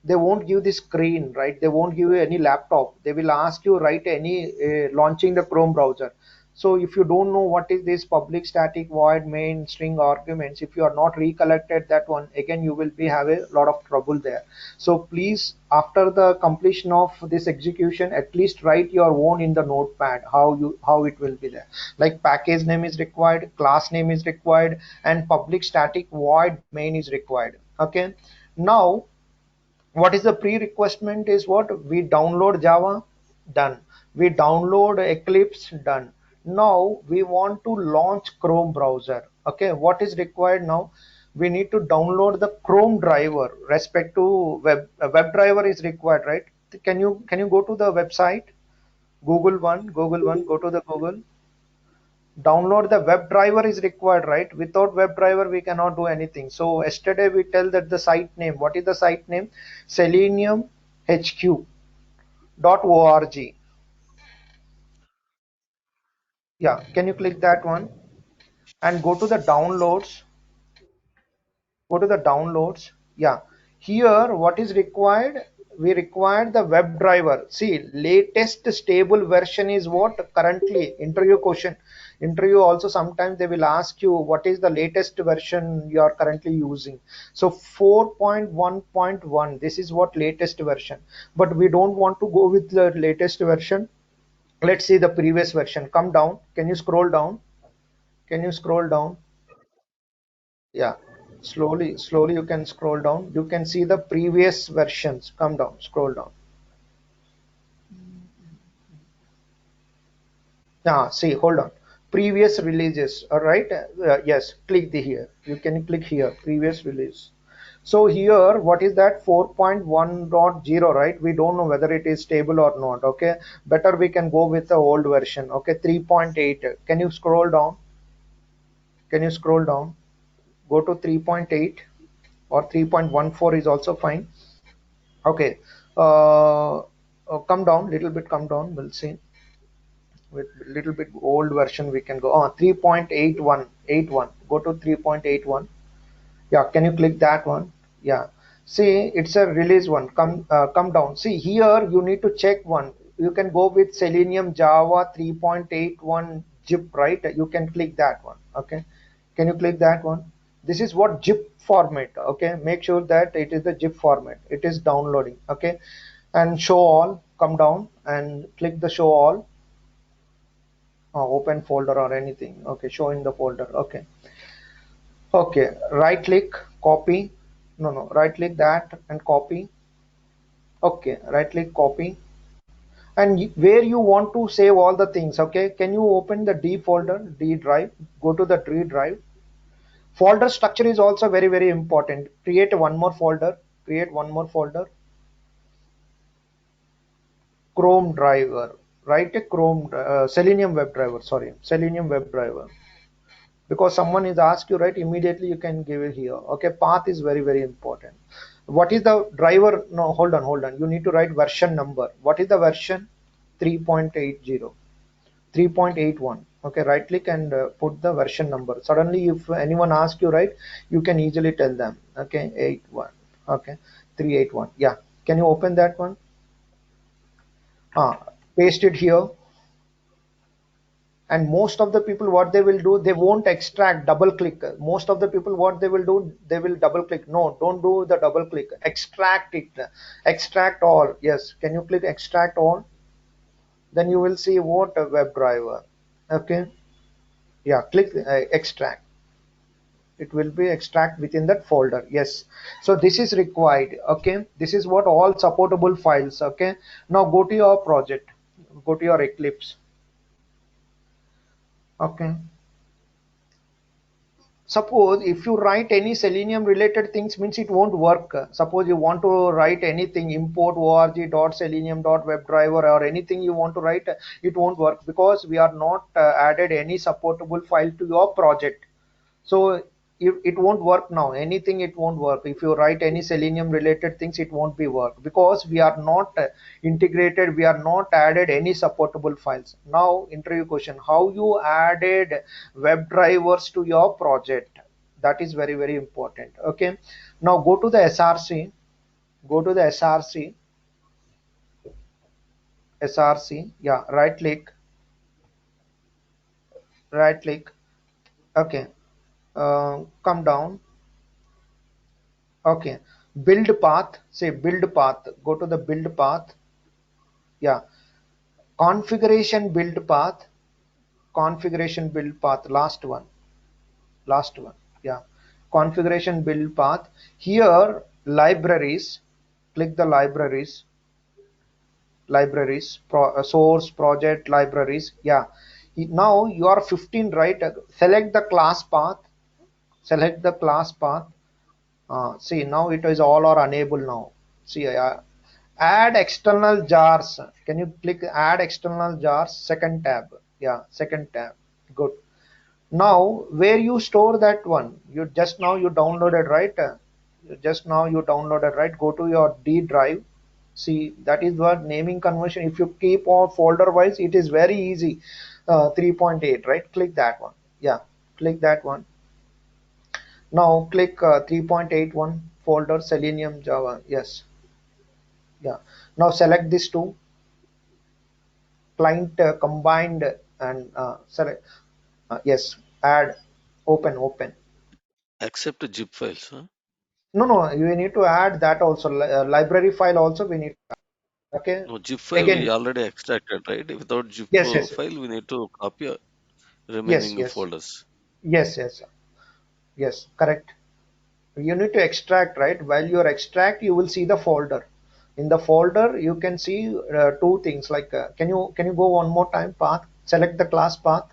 they won't give the screen, right? They won't give you any laptop. They will ask you write any launching the Chrome browser. So if you don't know what is this public static void main string arguments, if you are not recollected that one, again you will be have a lot of trouble there. So please, after the completion of this execution, at least write your own in the notepad how it will be there. Like package name is required, class name is required, and public static void main is required. Okay, now what is the prerequisite is what we download Java, done. We download Eclipse, done. Now we want to launch Chrome browser. Okay, what is required now? We need to download the Chrome driver. Respect to web driver is required, right? Can you go to the website? Google one, go to the Google. Download the web driver is required, right? Without web driver we cannot do anything. So yesterday we tell that the site name, what is the site name? seleniumhq.org. Yeah, can you click that one and go to the downloads? Go to the downloads. Yeah, here what is required? We require the web driver. See, latest stable version is what currently interview question. Interview also sometimes they will ask you what is the latest version you are currently using. So 4.1.1, this is what latest version, but we don't want to go with the latest version. Let's see the previous version. Come down, can you scroll down? Can you scroll down? Yeah, slowly you can scroll down. You can see the previous versions. Come down, scroll down. Yeah, see, hold on. Previous releases, all right? Yes, click the here. You can click here, previous release. So here, what is that? 4.1.0, right? We don't know whether it is stable or not. Okay, better we can go with the old version. Okay, 3.8. Can you scroll down? Can you scroll down? Go to 3.8 or 3.14 is also fine. Okay, come down, little bit, come down, we'll see. With little bit old version we can go 3.81. Go to 3.81. Yeah, can you click that one? Yeah, see, it's a release one. Come down. See, here you need to check one. You can go with Selenium Java 3.81 zip, right? You can click that one. Okay, can you click that one? This is what zip format. Okay, make sure that it is the zip format. It is downloading. Okay, and show all. Come down and click the show all. Open folder or anything. Okay, show in the folder. Okay, okay, right click, copy. No, right click that and copy. Okay, right click, copy, and where you want to save all the things. Okay, can you open the D folder, D drive? Go to the D drive. Folder structure is also very important. Create one more folder. Create one more folder. Chrome driver. Write a Chrome Selenium web driver. Sorry, Selenium web driver. Because someone is asked you, right, immediately you can give it here. Okay, path is very important. What is the driver? No, hold on, you need to write version number. What is the version? 3.80, 3.81. Okay, right click and put the version number. Suddenly if anyone asks you, right, you can easily tell them. Okay, 81. Okay, 381. Yeah, can you open that one? Paste it here. And most of the people, what they will do, they won't extract, double click. Most of the people, what they will do, they will double click. No, don't do the double click. Extract it. Extract all. Yes, can you click extract all? Then you will see what a WebDriver. Okay. Yeah, click extract. It will be extract within that folder. Yes, so this is required. Okay, this is what all supportable files. Okay, now go to your project, go to your Eclipse. Okay, suppose if you write any Selenium related things, means it won't work. Suppose you want to write anything, import org.selenium.webdriver or anything you want to write, it won't work because we are not added any supportable file to your project. So it won't work now. Anything, it won't work. If you write any Selenium related things, it won't be work because we are not integrated. We are not added any supportable files. Now interview question: how you added web drivers to your project? That is very, very important. Okay. Now go to the SRC. Go to the SRC. SRC. Yeah. Right click. Right click. Okay. Come down. Okay, build path, say build path, go to the build path. Yeah, configuration build path, configuration build path, last one. Yeah, configuration build path. Here, libraries, click the libraries, source, project, libraries. Yeah, now you are 15, right? Select the class path, select the class path. See, now it is all or unable now. See, add external jars. Can you click add external jars? Second tab. Yeah, second tab. Good. Now, where you store that one? You just now you downloaded, right? Just now you downloaded, right? Go to your D drive. See, that is what naming convention. If you keep on folder wise, it is very easy. 3.8, right? Click that one. Yeah, click that one. Now click 3.81 folder Selenium Java. Yes. Yeah. Now select these two client combined and select. Yes. Add. Open. Accept zip files, huh? No. You need to add that also. Library file also we need to add. Okay. No, zip file we Again. already extracted, right? Without zip Yes. file, we need to copy Yes. remaining Yes. folders. Yes. Correct. You need to extract, right? While you extract, you will see the folder. In the folder you can see two things like can you go one more time? Path, select the class path,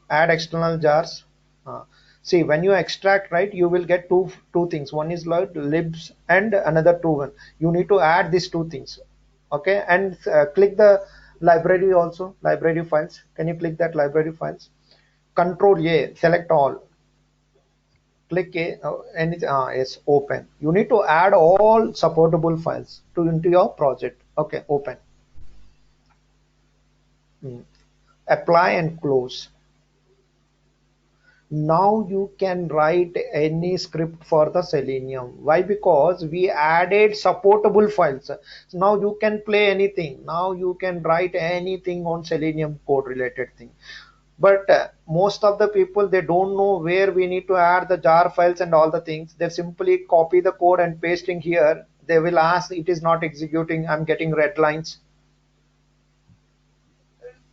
add external jars. uh, See, when you extract, right, you will get two things. One is like libs and another two one. You need to add these two things. Okay, and click the library also, library files. Can you click that library files? Control A, select all, click a and it's open. You need to add all supportable files to into your project. Okay, open. Apply and close. Now you can write any script for the Selenium. Why? Because we added supportable files. So now you can play anything. Now you can write anything on Selenium code related thing. But most of the people, they don't know where we need to add the jar files and all the things. They simply copy the code and pasting here. They will ask, it is not executing, I'm getting red lines.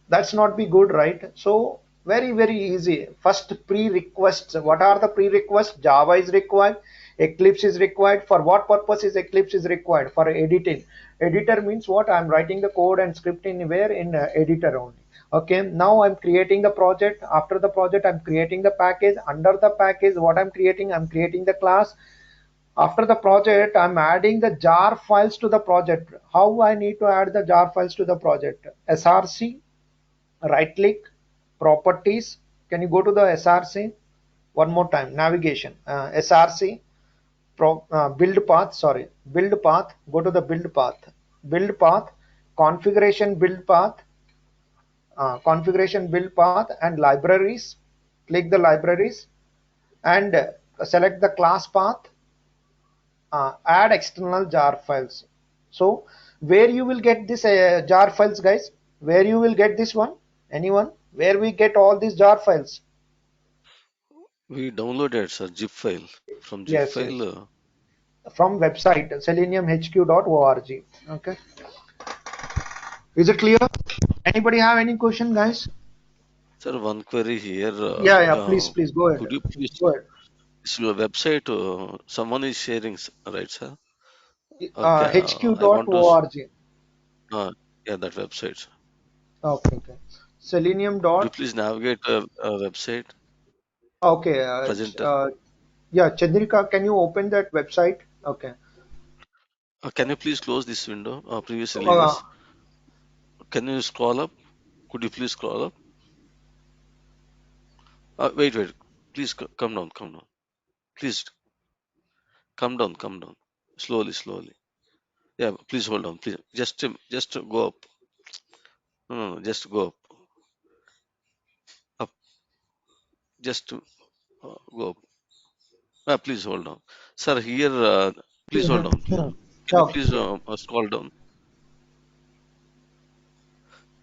That's not be good, right? So very, very easy. First, pre-requests. What are the pre-requests? Java is required, Eclipse is required. For what purpose is Eclipse is required? For editing. Editor means what? I'm writing the code and script in where? In editor only. Okay, now I'm creating the project. After the project, I'm creating the package. Under the package, what I'm creating the class. After the project, I'm adding the jar files to the project. How I need to add the jar files to the project? SRC, right click, properties. Can you go to the SRC? One more time, navigation, SRC, build path, sorry, build path, go to the build path, configuration build path and libraries. Click the libraries and select the class path. add external jar files. So where you will get this jar files, guys? Where you will get this one? Anyone? Where we get all these jar files? We downloaded sir zip file from zip Yes, file. yes. From website seleniumhq.org. Okay. Is it clear? Anybody have any question, guys? Sir, one query here. Yeah, yeah. Please, please go ahead. Could you please, Go ahead. is your website, someone is sharing, right, sir? Okay, I want to, hq.org. uh, yeah, that website. Sir. Okay, okay. Selenium Could you dot. please navigate a website Okay. presenter? Yeah, Chandrika, can you open that website? Okay. Can you please close this window, previous Uh, releases? Can you scroll up? Could you please scroll up? Wait, wait. Please come down, come down. Please come down. Slowly, slowly. Yeah, please hold on. Please, just go up. No, no, no, just go up, up. Just go up. Please hold on, sir. Here, please hold on. Please. Can you please okay. scroll down?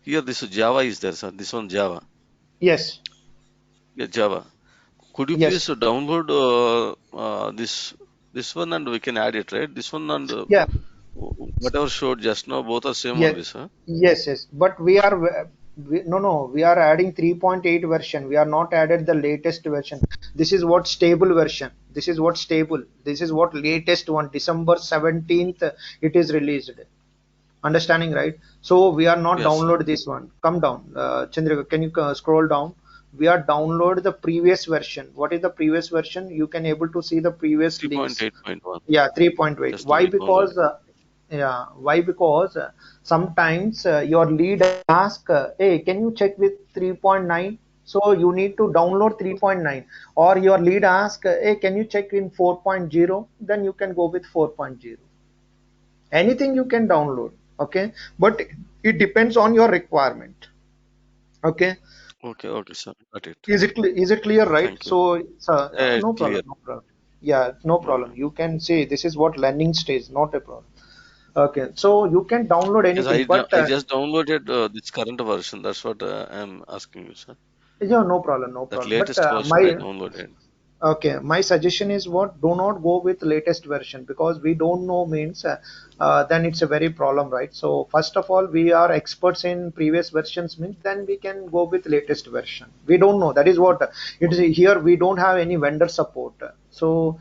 Here, this Java is there, sir. This one Java. Yes. Yeah, Java. Could you please Yes. download this one and we can add it, right? This one and Yeah. whatever showed just now, both are same Yeah. only, sir. Yes. Yes. But no, no. We are adding 3.8 version. We are not added the latest version. This is what stable version. This is what stable. This is what latest one. December 17th. It is released. Understanding, right? So we are not Yes, sir. download this one. Come down, Chandrika. Can you scroll down? We are download the previous version. What is the previous version? You can able to see the previous links. 3.8.1. Yeah, 3.8. Just now Why? we downloaded. Because yeah, why? Because sometimes your lead ask, hey, can you check with 3.9? So you need to download 3.9, or your lead ask, hey, can you check in 4.0? Then you can go with 4.0. Anything you can download. Okay, but it depends on your requirement. Okay. Okay, okay, sir. Got it. Is it clear, right? Thank you. So It's no clear. problem, no problem. Yeah, no problem. You can say this is what learning stage, not a problem. Okay, so you can download Yes, anything, but I just downloaded this current version. That's what I'm asking you, sir. yeah, no problem, no That problem. But latest version I downloaded. okay, my suggestion is what? Do not go with latest version, because we don't know means then it's a very problem, right? So first of all, we are experts in previous versions means then we can go with latest version. We don't know. That is what it is here. We don't have any vendor support. So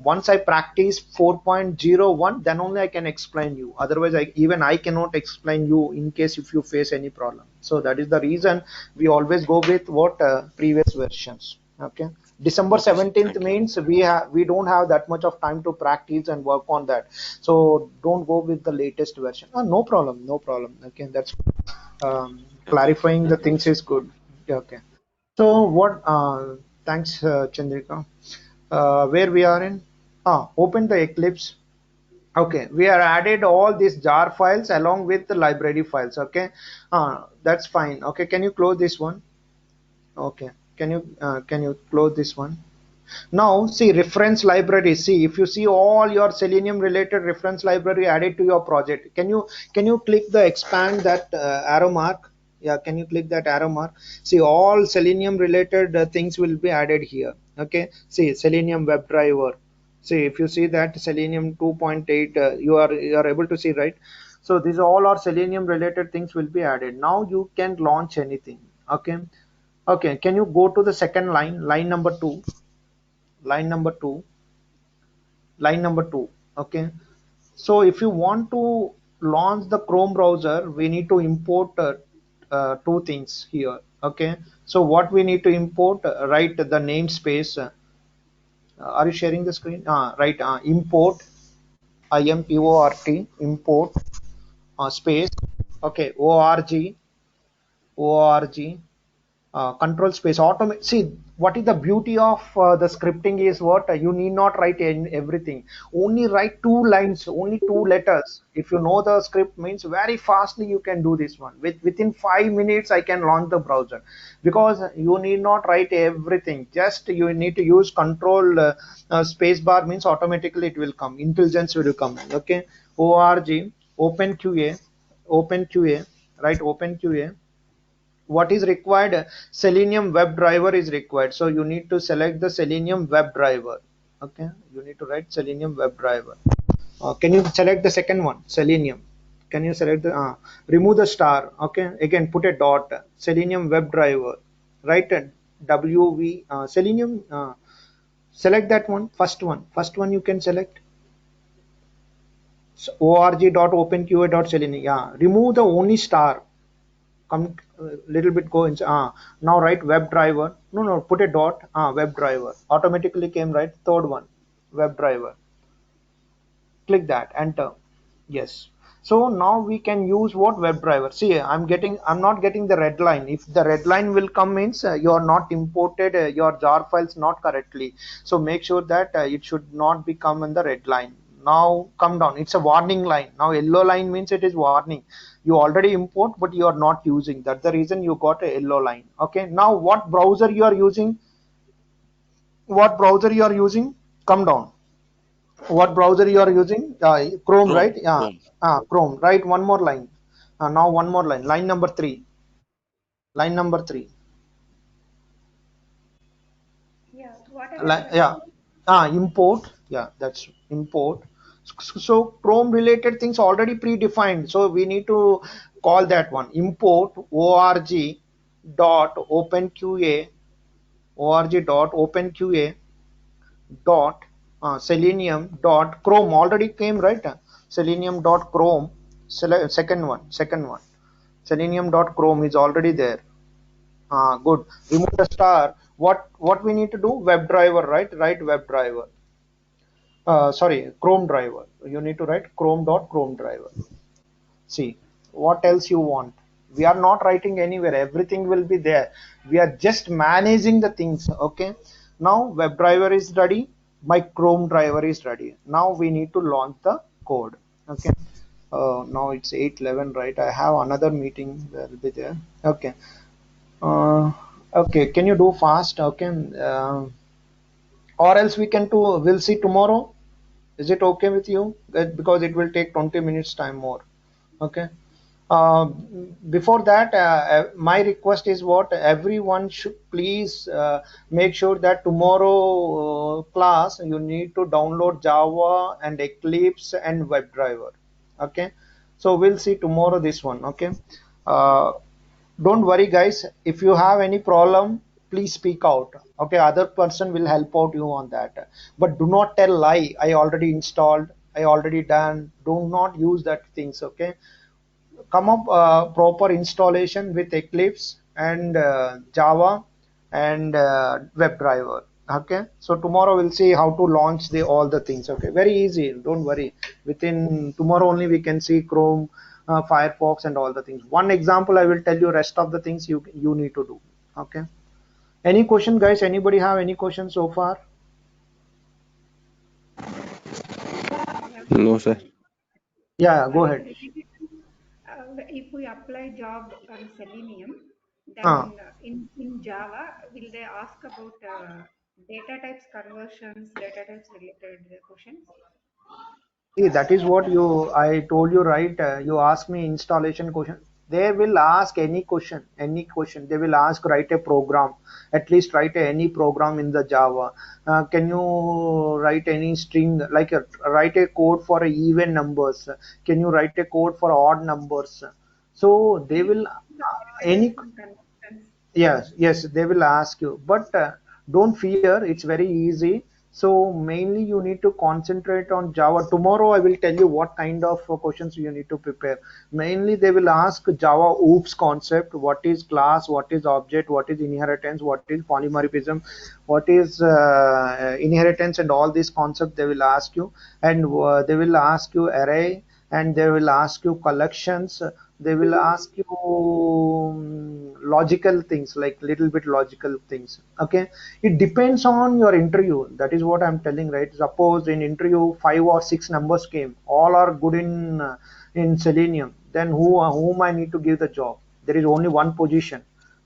once I practice 4.01, then only I can explain you. Otherwise, even I cannot explain you in case if you face any problem. So that is the reason we always go with what previous versions. Okay. December Okay, sir. 17th Thank you. means we don't have that much of time to practice and work on that. So don't go with the latest version. No problem, no problem. Okay, that's Yeah, thank you. clarifying the Thank you, things sir. is good. Yeah, okay. So what? Thanks, Chandrika. Where we are in? Open the Eclipse. Okay, we are added all these jar files along with the library files. Okay, that's fine. Okay, can you close this one? Okay, can you close this one? Now see reference library. See if you see all your Selenium related reference library added to your project. Can you click the expand that arrow mark? Yeah, can you click that arrow mark? See all Selenium related things will be added here. Okay, see Selenium WebDriver. See if you see that Selenium 2.8, you are able to see, right? So these all are Selenium related things will be added. Now you can launch anything. Okay. Okay, can you go to the second line, line number two, line number two, line number two. Okay, so if you want to launch the Chrome browser, we need to import two things here. Okay, so what we need to import, right, the namespace. Are you sharing the screen? Right, import, import, import, space. Okay, org, org, control space automate. See, what is the beauty of the scripting is what you need not write everything, only write two lines, only two letters. If you know the script means very fastly you can do this one within 5 minutes. I can launch the browser because you need not write everything, just you need to use control space bar means automatically it will come, intelligence will come. Okay, org openqa, openqa, right? Openqa, what is required? Selenium WebDriver is required, so you need to select the Selenium WebDriver. Okay, you need to write Selenium WebDriver. Can you select the second one, Selenium? Can you select the remove the star? Okay, again put a dot, Selenium WebDriver, right? WV Selenium, select that one, first one you can select. So, org.openqa.selenium. Yeah, remove the only star, come little bit go in. Now write WebDriver. No, put a dot. WebDriver automatically came, right? Third one, WebDriver. Click that, enter. Yes. So now we can use what? WebDriver. See, I'm not getting the red line. If the red line will come means you are not imported your jar files not correctly. So make sure that it should not become in the red line. Now come down. It's a warning line. Now yellow line means it is warning. You already import, but you are not using. That's the reason you got a yellow line. Okay. Now what browser you are using? What browser you are using? Come down. What browser you are using? Chrome, Chrome, right? Yeah. Chrome. Chrome. Right. One more line. Now one more line. Line number three. Line number three. Yeah, what I have Yeah. done. Import. Yeah, that's import. So Chrome related things already predefined. So we need to call that one import org dot openqa, org dot openqa dot selenium dot chrome already came, right? Selenium dot chrome. Second one, selenium dot chrome is already there. Good. Remove the star. What we need to do? WebDriver, right? Write WebDriver. Sorry, Chrome driver. You need to write Chrome driver. See, what else you want? We are not writing anywhere. Everything will be there. We are just managing the things. Okay. Now WebDriver is ready. My Chrome driver is ready. Now we need to launch the code. Okay. Now it's 8:11, right? I have another meeting. Will be there. Okay. Uh, okay. Can you do fast? Okay. Or else we can do. We'll see tomorrow. Is it okay with you? Because it will take 20 minutes time more. Okay. Uh, Before that, my request is what everyone should please make sure that tomorrow class you need to download Java and Eclipse and WebDriver. Okay. So we'll see tomorrow this one. Okay. Uh, don't worry guys, if you have any problem please speak out. Okay, other person will help out you on that, but do not tell lie, I already installed, I already done. Do not use that things. Okay, come up proper installation with Eclipse and Java and WebDriver. Okay, so tomorrow we'll see how to launch the all the things. Okay, very easy, don't worry. Within tomorrow only we can see Chrome, Firefox and all the things. One example I will tell you, rest of the things you need to do. Okay, any question guys? Anybody have any questions so far? I have one No, sir. question. Yeah, go It's ahead. related to if we apply job on Selenium, uh, then in Java, will they ask about data types conversions, data types related questions? See, that is what I told you, right? You ask me installation question. They will ask any question, any question. They will ask, write a program, at least write any program in the Java. Can you write any string, like write a code for even numbers? Can you write a code for odd numbers? So they Any will, data any. types and conversions? Yes, they will ask you, but don't fear, it's very easy. So mainly you need to concentrate on Java. Tomorrow I will tell you what kind of questions you need to prepare. Mainly they will ask Java OOPS concept, what is class, what is object, what is inheritance, what is polymorphism, what is inheritance, and all these concepts they will ask you. And they will ask you array, and they will ask you collections. They will ask you logical things, like little bit logical things. Okay, it depends on your interview. That is what I'm telling, right? Suppose in interview 5 or 6 numbers came, all are good in Selenium, then whom I need to give the job? There is only one position,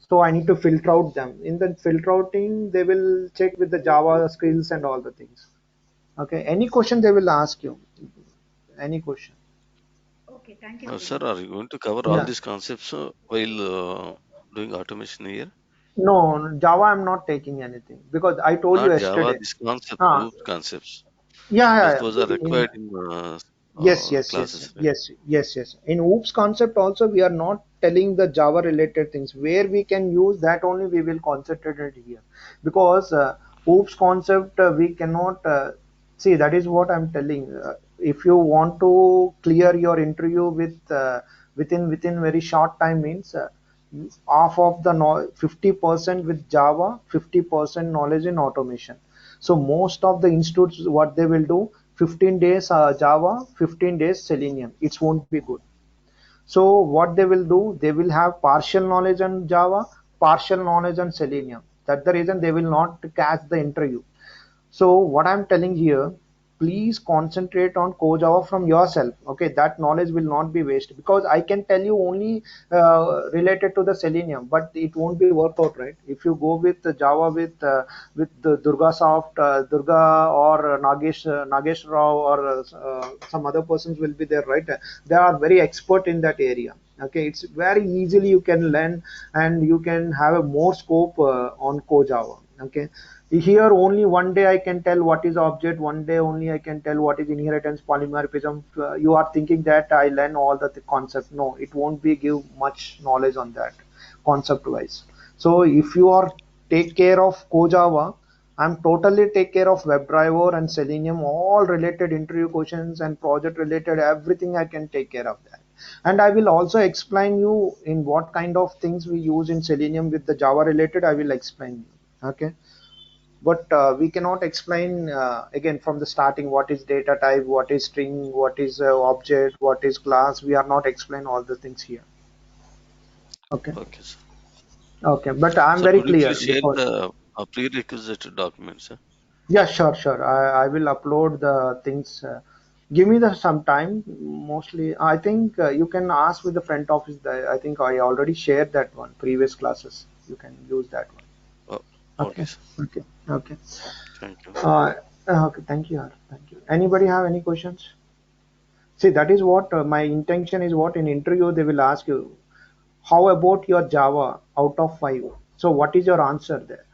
so I need to filter out them. In the filter outing, they will check with the Java skills and all the things. Okay, any question they will ask you, any question. Okay, thank you so Sir, much. are you going to cover all Yeah. these concepts while doing automation here? No, Java I'm not taking anything because I told you Not Java, yesterday. these concepts, Ah, OOP concepts, yeah, because yeah, those are yeah. required in Yes, yes, yes, classes, right? yes, yes, yes. In OOPS concept also, we are not telling the Java related things. Where we can use that only we will concentrate it here, because OOPS concept we cannot see. That is what I'm telling. If you want to clear your interview with within very short time means half of the 50% with Java, 50% knowledge in automation. So most of the institutes, what they will do, 15 days Java, 15 days Selenium. It won't be good. So what they will do, they will have partial knowledge on Java, partial knowledge on Selenium. That's the reason they will not catch the interview. So what I'm telling here, please concentrate on core Java from yourself. Okay, that knowledge will not be wasted, because I can tell you only related to the Selenium, but it won't be worked out, right? If you go with the Java with the Durga Soft, Durga or Nagesh Rao or some other persons will be there, right? They are very expert in that area. Okay, it's very easily you can learn, and you can have a more scope on core Java. Okay, here only one day I can tell what is object, one day only I can tell what is inheritance, polymorphism. You are thinking that I learn all the concept. No, it won't be give much knowledge on that concept wise. So if you are take care of Kojava, I'm totally take care of WebDriver and Selenium, all related interview questions and project related, everything I can take care of that. And I will also explain you in what kind of things we use in Selenium with the Java related. I will explain you. Okay, but we cannot explain again from the starting what is data type, what is string, what is object, what is class. We are not explain all the things here. Okay, Okay, sir. okay, but I'm Sir, very could you clear please share because the prerequisite documents, sir? yeah, sure, sure, I will upload the things. Give me the some time. Mostly I think you can ask with the front office. I think I already shared that one previous classes. You can use that one. Oh, okay, Okay, sir. okay, okay. Thank you. uh, okay, thank you, thank you. Anybody have any questions? See, that is what my intention is. What in interview they will ask you, how about your Java out of 5? So what is your answer there?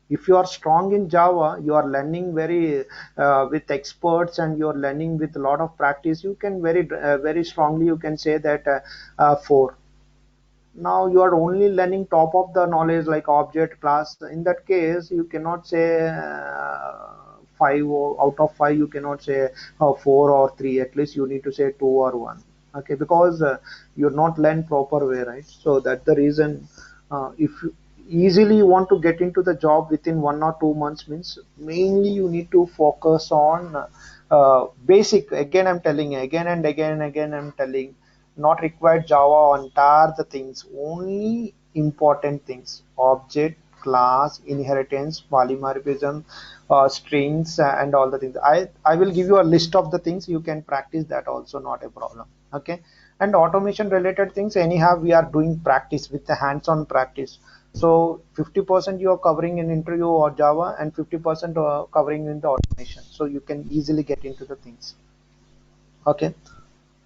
If you are strong in Java, you are learning very with experts, and you are learning with a lot of practice. You can very strongly you can say that 4. Now you are only learning top of the knowledge like object class. In that case, you cannot say 5 or out of 5. You cannot say 4 or 3. At least you need to say 2 or 1. Okay, because you're not learned proper way, right? So that's the reason. If you easily you want to get into the job within 1 or 2 months, means mainly you need to focus on basic. Again I'm telling you, again and again and again I'm telling, not required Java on entire the things, only important things: object, class, inheritance, polymorphism, strings, and all the things. I will give you a list of the things. You can practice that also, not a problem. Okay, and automation related things, anyhow we are doing practice with the hands-on practice. So 50% you are covering in interview or Java, and 50% covering in the automation, so you can easily get into the things. Okay,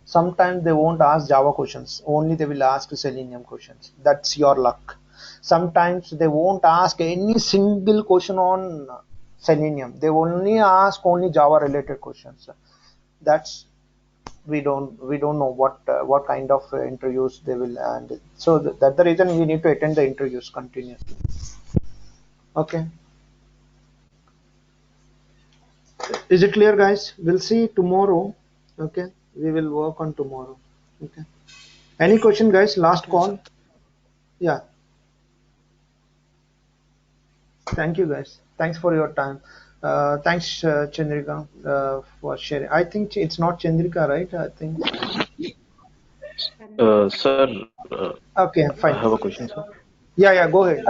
sometimes they won't ask Java questions, only they will ask Selenium questions. That's your luck. Sometimes they won't ask any single question on Selenium. They only ask only Java related questions. That's, we don't know what kind of interviews they will, and so that's the reason we need to attend the interviews continuously. Okay, is it clear, guys? We'll see tomorrow. Okay, we will work on tomorrow. Okay, any question, guys? Last Yes, sir. call. Yeah. Thank you, guys. Thanks for your time. Thanks, Chandrika, for sharing. I think it's not Chandrika, right? I think. Sir, Okay, I fine. have a question, sir. Yeah, go ahead.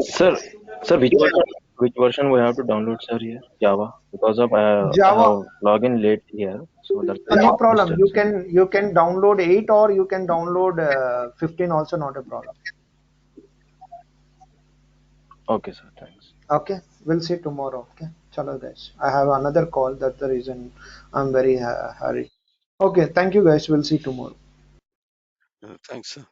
Sir, sir, which version we have to download, sir, here? Java, because I Java, have login late here, so that's why no I missed problem. it, You sir. can download 8 or you can download 15 also, not a problem. Okay, sir, thanks. Okay, we'll see tomorrow. Okay, chalo guys. I have another call. That's the reason I'm very hurried. Okay, thank you guys. We'll see tomorrow. Thanks, sir.